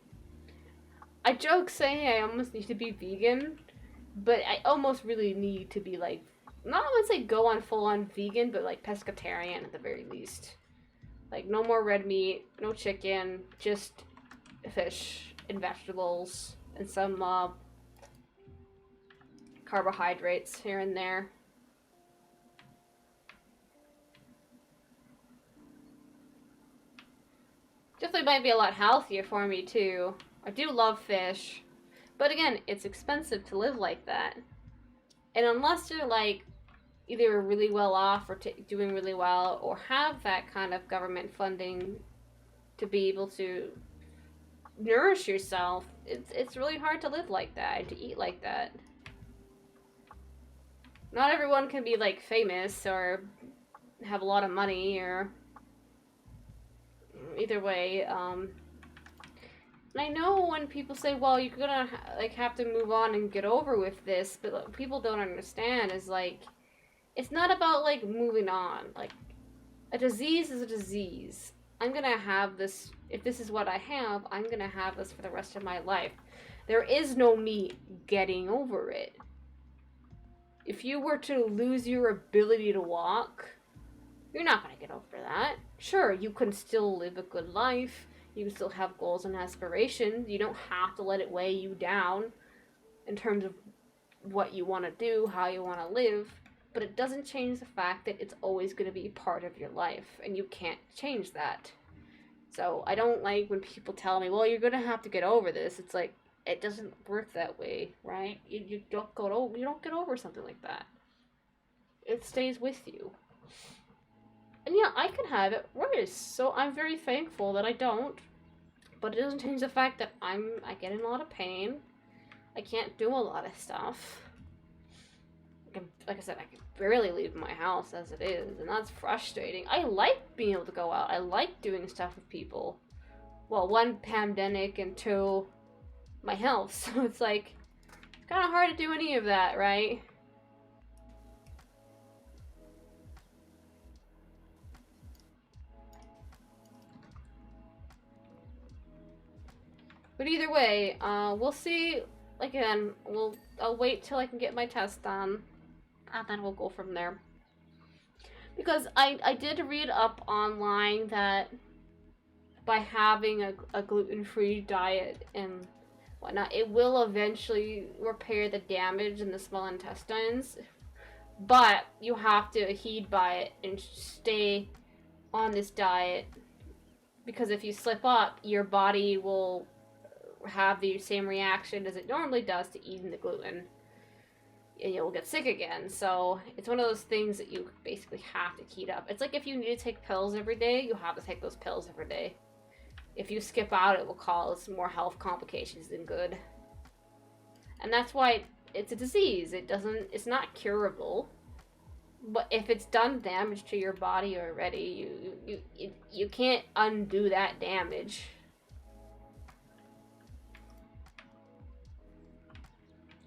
I joke saying I almost need to be vegan, but I almost really need to be, like, not I would say go on full-on vegan, but, like, pescatarian at the very least. Like, no more red meat, no chicken, just fish and vegetables, and some, carbohydrates here and there. Definitely might be a lot healthier for me, too. I do love fish. But again, it's expensive to live like that. And unless you're, like, either really well off or doing really well, or have that kind of government funding to be able to nourish yourself, it's really hard to live like that, to eat like that. Not everyone can be, like, famous or have a lot of money, or either way. And I know when people say, well, you're gonna like have to move on and get over with this, but what people don't understand is, like, it's not about, like, moving on. Like, a disease is a disease. I'm gonna have this, if this is what I have, I'm gonna have this for the rest of my life. There is no me getting over it. If you were to lose your ability to walk, you're not gonna get over that. Sure, you can still live a good life. You can still have goals and aspirations. You don't have to let it weigh you down in terms of what you want to do, how you want to live. But it doesn't change the fact that it's always going to be part of your life, and you can't change that. So I don't like when people tell me, well, you're going to have to get over this. It's like, it doesn't work that way, right? You don't get over something like that. It stays with you. And yeah, I can have it worse, so I'm very thankful that I don't. But it doesn't change the fact that I get in a lot of pain. I can't do a lot of stuff. Like I said, I can barely leave my house as it is, and that's frustrating. I like being able to go out. I like doing stuff with people. Well, one, pandemic, and two, my health. So it's like, kind of hard to do any of that, right? But either way, we'll see. Again, I'll wait till I can get my test done, and then we'll go from there. Because I did read up online that by having a gluten-free diet and whatnot, it will eventually repair the damage in the small intestines. But you have to heed by it and stay on this diet, because if you slip up, your body will have the same reaction as it normally does to eating the gluten, and you'll get sick again. So it's one of those things that you basically have to keep up. It's like if you need to take pills every day, you have to take those pills every day. If you skip out, it will cause more health complications than good. And that's why it's a disease. It's not curable. But if it's done damage to your body already, you can't undo that damage.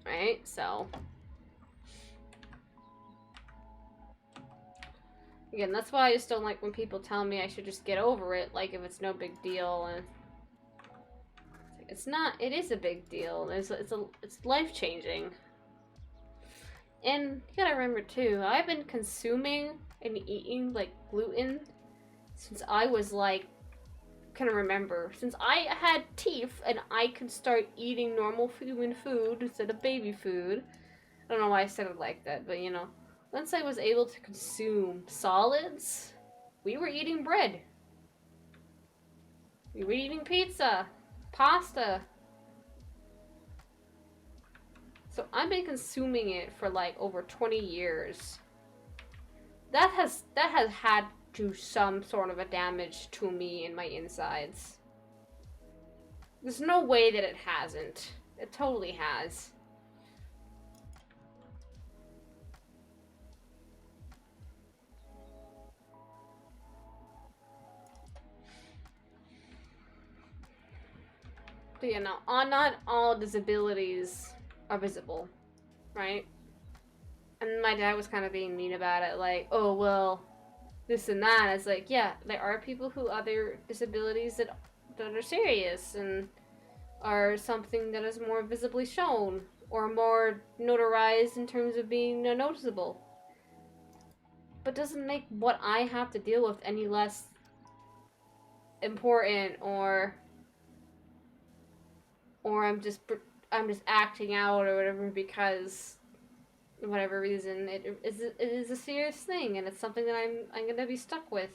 Right? So again, that's why I just don't like when people tell me I should just get over it, like if it's no big deal. And it's not. It is a big deal. It's life-changing. And you gotta remember too, I've been consuming and eating, like, gluten since I was, like, can remember. Since I had teeth and I could start eating normal human food instead of baby food. I don't know why I said it like that, but you know. Once I was able to consume solids, we were eating bread. We were eating pizza, pasta. So I've been consuming it for like over 20 years. That has had to some sort of a damage to me and my insides. There's no way that it hasn't. It totally has. But you know, not all disabilities are visible, right? And my dad was kind of being mean about it, like, oh, well, this and that. It's like, yeah, there are people who other disabilities that are serious and are something that is more visibly shown or more notarized in terms of being noticeable. But doesn't make what I have to deal with any less important, or I'm just acting out or whatever because whatever reason it is a serious thing and it's something that I'm gonna be stuck with.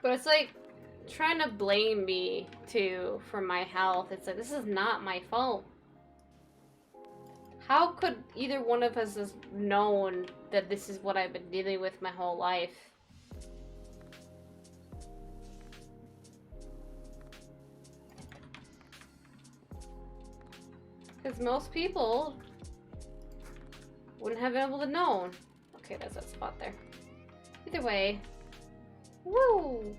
But it's like trying to blame me too for my health. It's like, this is not my fault. How could either one of us have known that this is what I've been dealing with my whole life? Because most people wouldn't have been able to know. Okay, that's that spot there. Either way. Woo!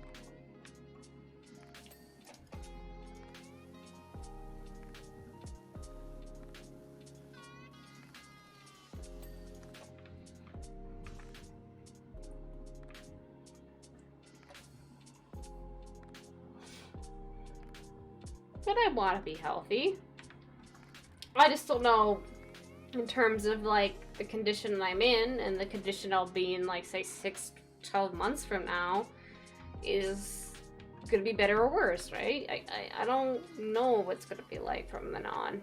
But I want to be healthy. I just don't know in terms of like the condition I'm in and the condition I'll be in, like, say 6-12 months from now is gonna be better or worse, right? I don't know what's gonna be like from then on.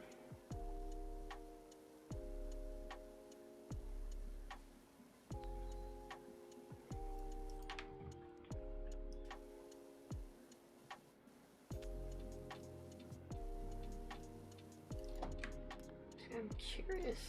I'm curious.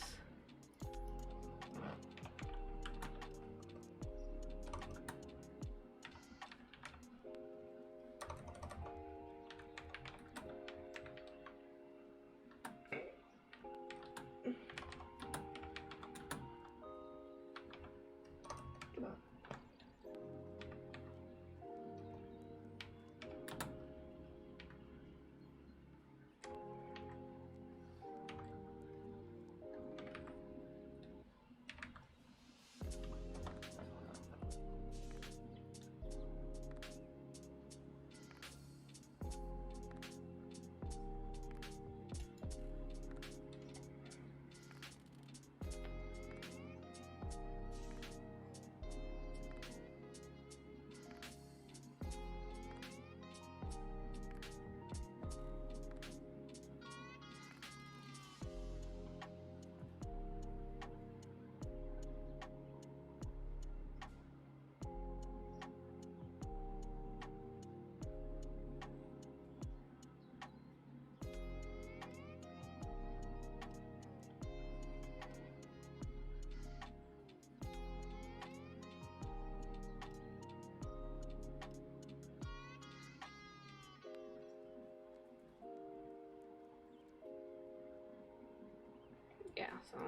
Yeah, so.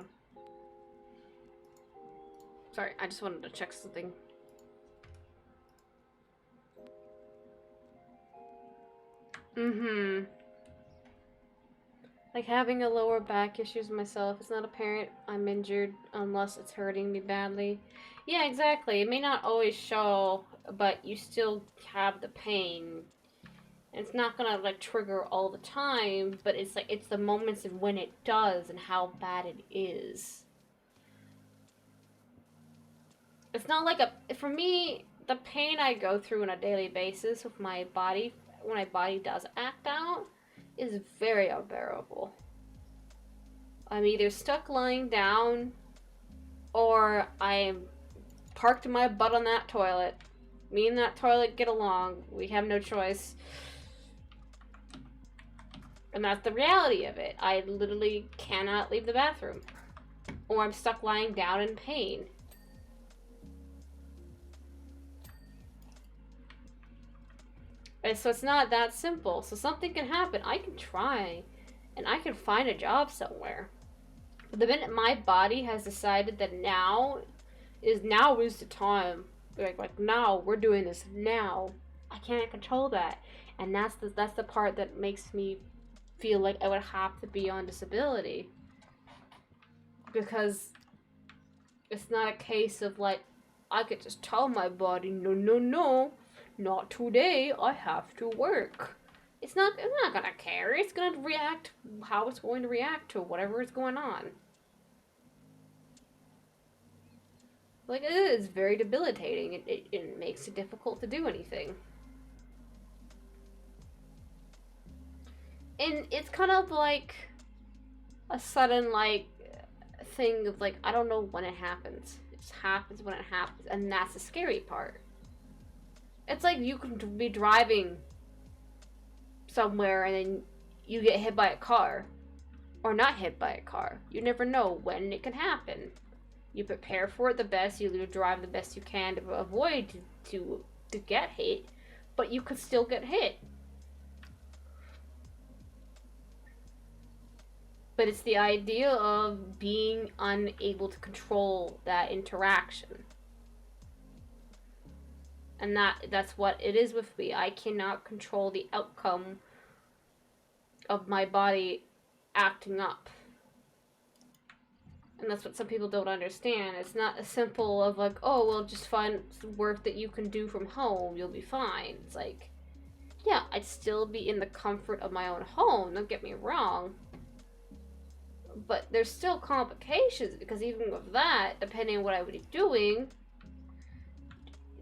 Sorry, I just wanted to check something. Like, having a lower back issues myself, it's not apparent I'm injured unless it's hurting me badly. Yeah, exactly. It may not always show, but you still have the pain. And it's not gonna, like, trigger all the time, but it's like, it's the moments and when it does and how bad it is. It's not like for me, the pain I go through on a daily basis with my body, when my body does act out, is very unbearable. I'm either stuck lying down or I'm parked my butt on that toilet. Me and that toilet get along. We have no choice. And that's the reality of it. I literally cannot leave the bathroom. or I'm stuck lying down in pain. And so it's not that simple. So something can happen. I can try, and I can find a job somewhere. But the minute my body has decided that now is the time, like now we're doing this now, I can't control that, and that's the part that makes me feel like I would have to be on disability, because it's not a case of like I could just tell my body no, not today, I have to work. It's not gonna care. It's gonna react how it's going to react to whatever is going on. Like, it is very debilitating. It makes it difficult to do anything. And it's kind of like a sudden, like, thing of, like, I don't know when it happens. It just happens when it happens. And that's the scary part. It's like you can be driving somewhere and then you get hit by a car. Or not hit by a car. You never know when it can happen. You prepare for it the best, you drive the best you can to avoid to get hit, but you could still get hit. But it's the idea of being unable to control that interaction. And that's what it is with me. I cannot control the outcome of my body acting up. And that's what some people don't understand. It's not as simple of like, oh, well, just find work that you can do from home. You'll be fine. It's like, yeah, I'd still be in the comfort of my own home. Don't get me wrong. But there's still complications, because even with that, depending on what I would be doing,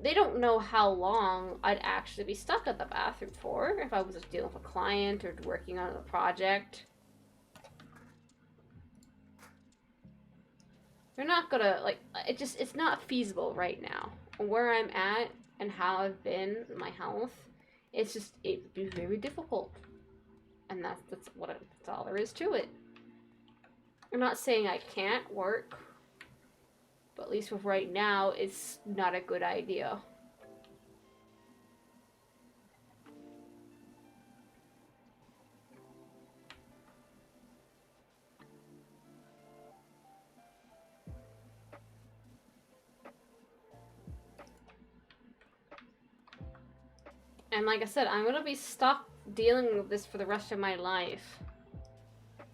they don't know how long I'd actually be stuck at the bathroom for if I was just dealing with a client or working on a project. They're not gonna, like, it's not feasible right now. Where I'm at and how I've been, my health, it'd be very difficult. And that's all there is to it. I'm not saying I can't work, but at least with right now, it's not a good idea. And like I said, I'm gonna be stuck dealing with this for the rest of my life.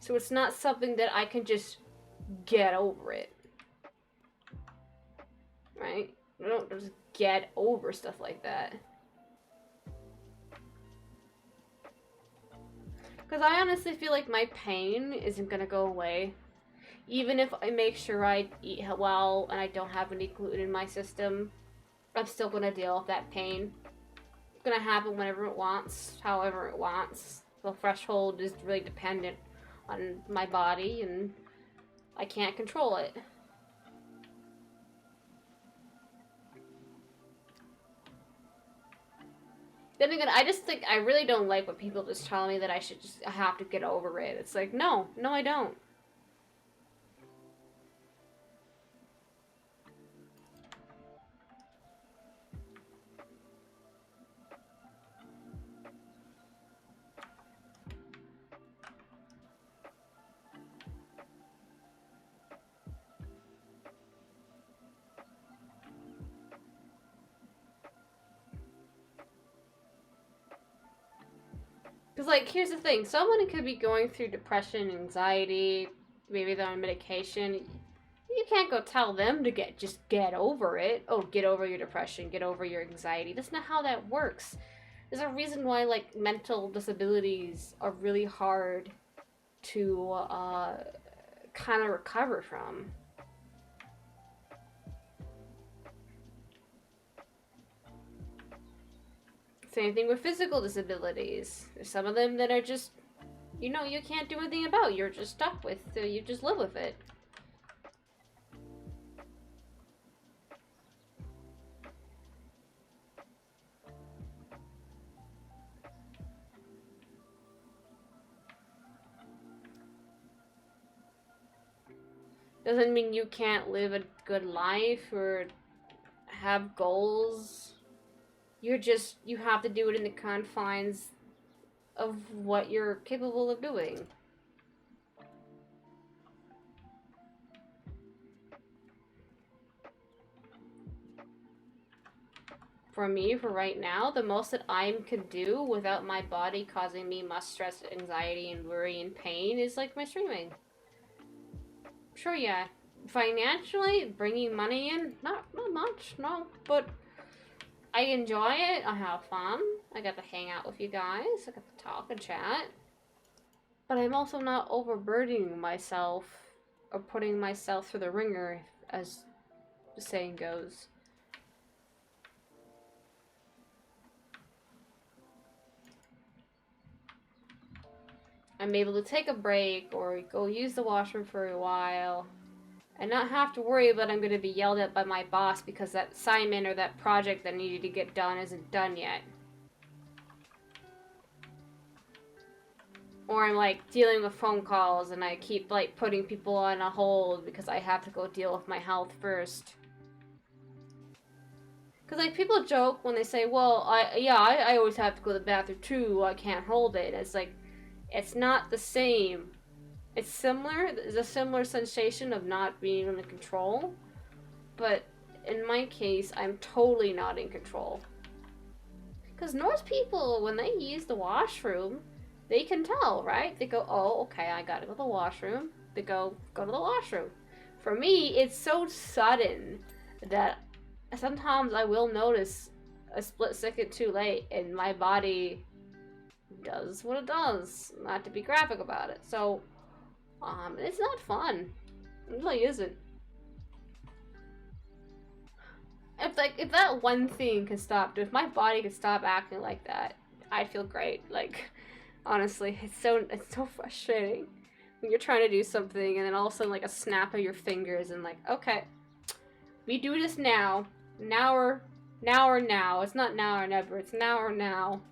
So it's not something that I can just get over it. Right? I don't just get over stuff like that. Because I honestly feel like my pain isn't gonna go away. Even if I make sure I eat well and I don't have any gluten in my system, I'm still gonna deal with that pain. It's gonna happen whenever it wants, however it wants. The threshold is really dependent on my body, and I can't control it. Then again, I really don't like when people just tell me that I have to get over it. It's like, no, I don't. Because, like, here's the thing. Someone could be going through depression, anxiety, maybe they're on medication. You can't go tell them to just get over it. Oh, get over your depression, get over your anxiety. That's not how that works. There's a reason why, like, mental disabilities are really hard to kind of recover from. Same thing with physical disabilities. There's some of them that are just, you can't do anything about. You're just stuck with, so you just live with it. doesn't mean you can't live a good life or have goals. You have to do it in the confines of what you're capable of doing. For me, for right now, the most that I could do without my body causing me much stress, anxiety, and worry and pain is like my streaming. Sure, yeah. Financially, bringing money in, not much, no, but I enjoy it. I have fun. I get to hang out with you guys. I get to talk and chat. But I'm also not overburdening myself or putting myself through the ringer, as the saying goes. I'm able to take a break or go use the washroom for a while and not have to worry about I'm going to be yelled at by my boss because that assignment or that project that needed to get done isn't done yet. Or I'm like dealing with phone calls and I keep like putting people on a hold because I have to go deal with my health first. Because like people joke when they say, well, I always have to go to the bathroom too, I can't hold it. It's like, it's not the same. It's similar, there's a similar sensation of not being under control, but in my case, I'm totally not in control. Because Norse people, when they use the washroom, they can tell, right? They go, oh, okay, I gotta go to the washroom. They go to the washroom. For me, it's so sudden that sometimes I will notice a split second too late and my body does what it does. Not to be graphic about it. So, it's not fun. It really isn't. If that one thing could stop, if my body could stop acting like that, I'd feel great. Like, honestly, it's so frustrating when you're trying to do something and then all of a sudden like a snap of your fingers and like, okay, we do this now. Now or now. It's not now or never. It's now or now.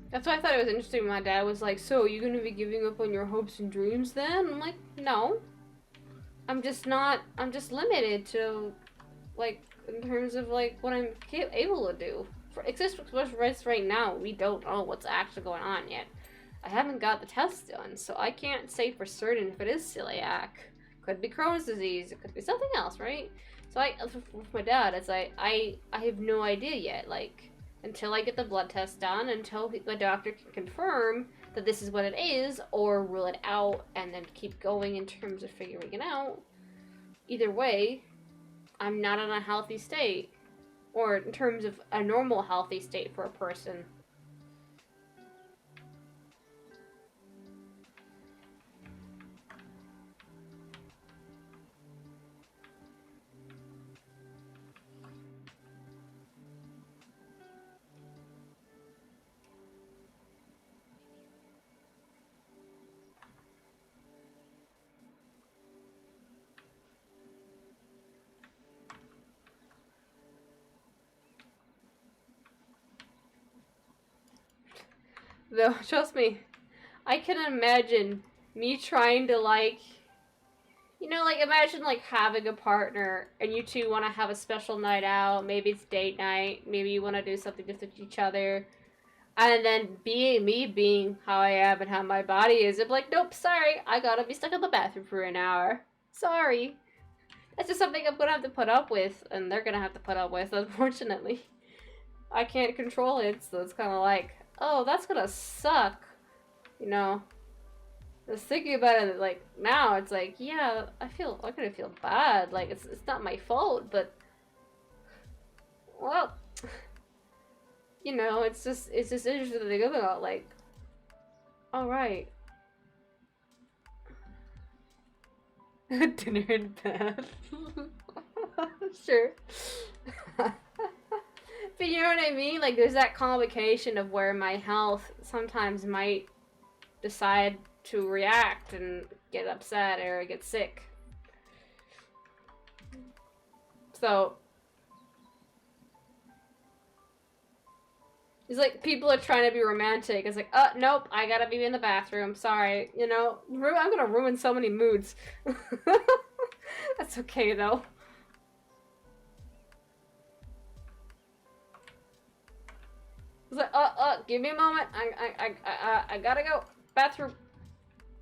That's why I thought it was interesting. My dad was like, so are you going to be giving up on your hopes and dreams then? I'm like, no. I'm just limited to, like, in terms of, like, what I'm able to do. For what's right now, we don't know what's actually going on yet. I haven't got the test done, so I can't say for certain if it is celiac. Could be Crohn's disease, it could be something else, right? So with my dad, it's like, I have no idea yet, like, until I get the blood test done, until the doctor can confirm that this is what it is, or rule it out and then keep going in terms of figuring it out. Either way, I'm not in a healthy state, or in terms of a normal healthy state for a person. Though, trust me, I can imagine me trying to, like, you know, like, imagine, like, having a partner and you two want to have a special night out. Maybe it's date night. Maybe you want to do something just with each other. And then being how I am and how my body is, I'm like, nope, sorry. I gotta be stuck in the bathroom for an hour. Sorry. That's just something I'm gonna have to put up with. And they're gonna have to put up with, unfortunately. I can't control it, so it's kind of like, oh, that's gonna suck. You know? Just thinking about it, like, now, it's like, yeah, I'm gonna feel bad. Like, it's not my fault, but, well, you know, it's just interesting to think about, like, alright. Dinner in bed. Sure. But you know what I mean? Like, there's that complication of where my health sometimes might decide to react and get upset or get sick. So, it's like people are trying to be romantic. It's like, nope, I gotta be in the bathroom. Sorry. You know, I'm gonna ruin so many moods. That's okay, though. It's like, give me a moment. I gotta go. Bathroom.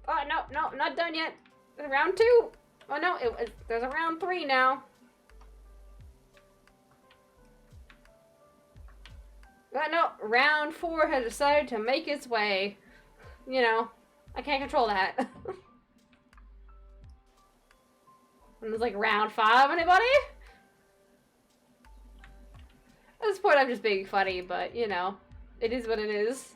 Oh, no, not done yet. Round 2. Oh, no, there's a round 3 now. But no, round 4 has decided to make its way. You know, I can't control that. And it's like round 5, anybody? At this point, I'm just being funny, but, you know, it is what it is.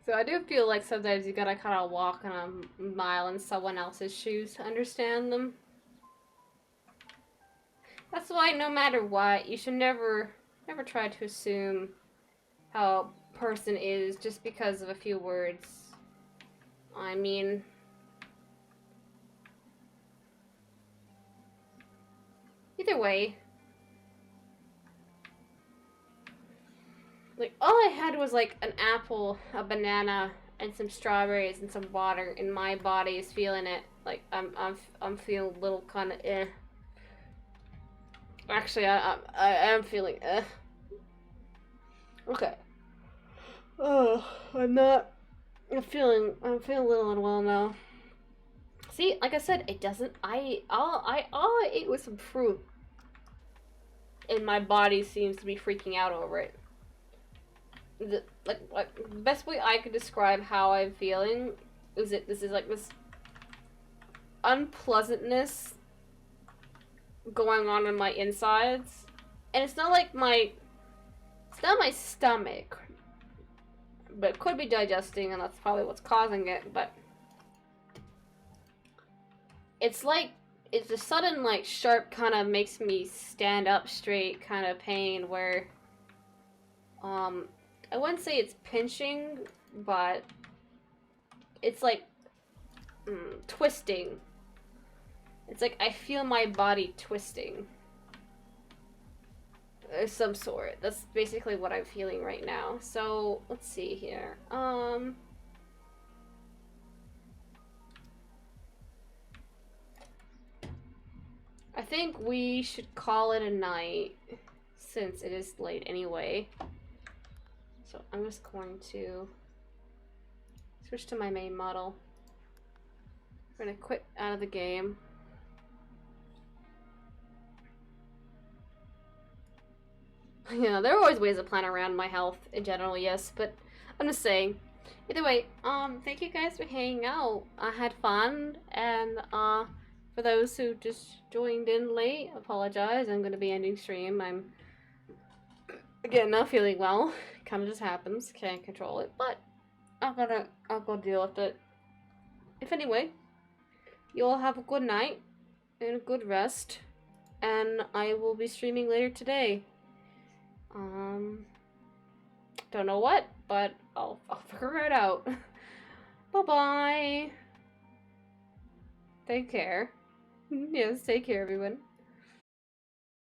So I do feel like sometimes you gotta kind of walk on a mile in someone else's shoes to understand them. That's why no matter what, you should never try to assume how a person is just because of a few words. I mean, either way, like, all I had was like an apple, a banana, and some strawberries and some water, and my body is feeling it. Like, I'm feeling a little kind of eh. Actually, I am feeling eh. Okay. Oh, I'm feeling a little unwell now. See, like I said, it doesn't. All I ate was some fruit, and my body seems to be freaking out over it. The best way I could describe how I'm feeling is this is like this unpleasantness going on in my insides, and it's not my stomach, but it could be digesting, and that's probably what's causing it. But it's a sudden, like, sharp kind of makes me stand up straight kind of pain where I wouldn't say it's pinching, but it's like twisting. It's like I feel my body twisting of some sort. That's basically what I'm feeling right now. So let's see here. I think we should call it a night since it is late anyway. So I'm just going to switch to my main model. I'm gonna quit out of the game. Yeah, there are always ways to plan around my health in general, yes, but I'm just saying. Either way, thank you guys for hanging out. I had fun, and for those who just joined in late, apologize. I'm gonna be ending stream. I'm again not feeling well. Kind of just happens. Can't control it, but I'll go deal with it. If anyway, you all have a good night and a good rest, and I will be streaming later today. Don't know what, but I'll figure it out. Bye-bye. Take care. Yes, take care, everyone.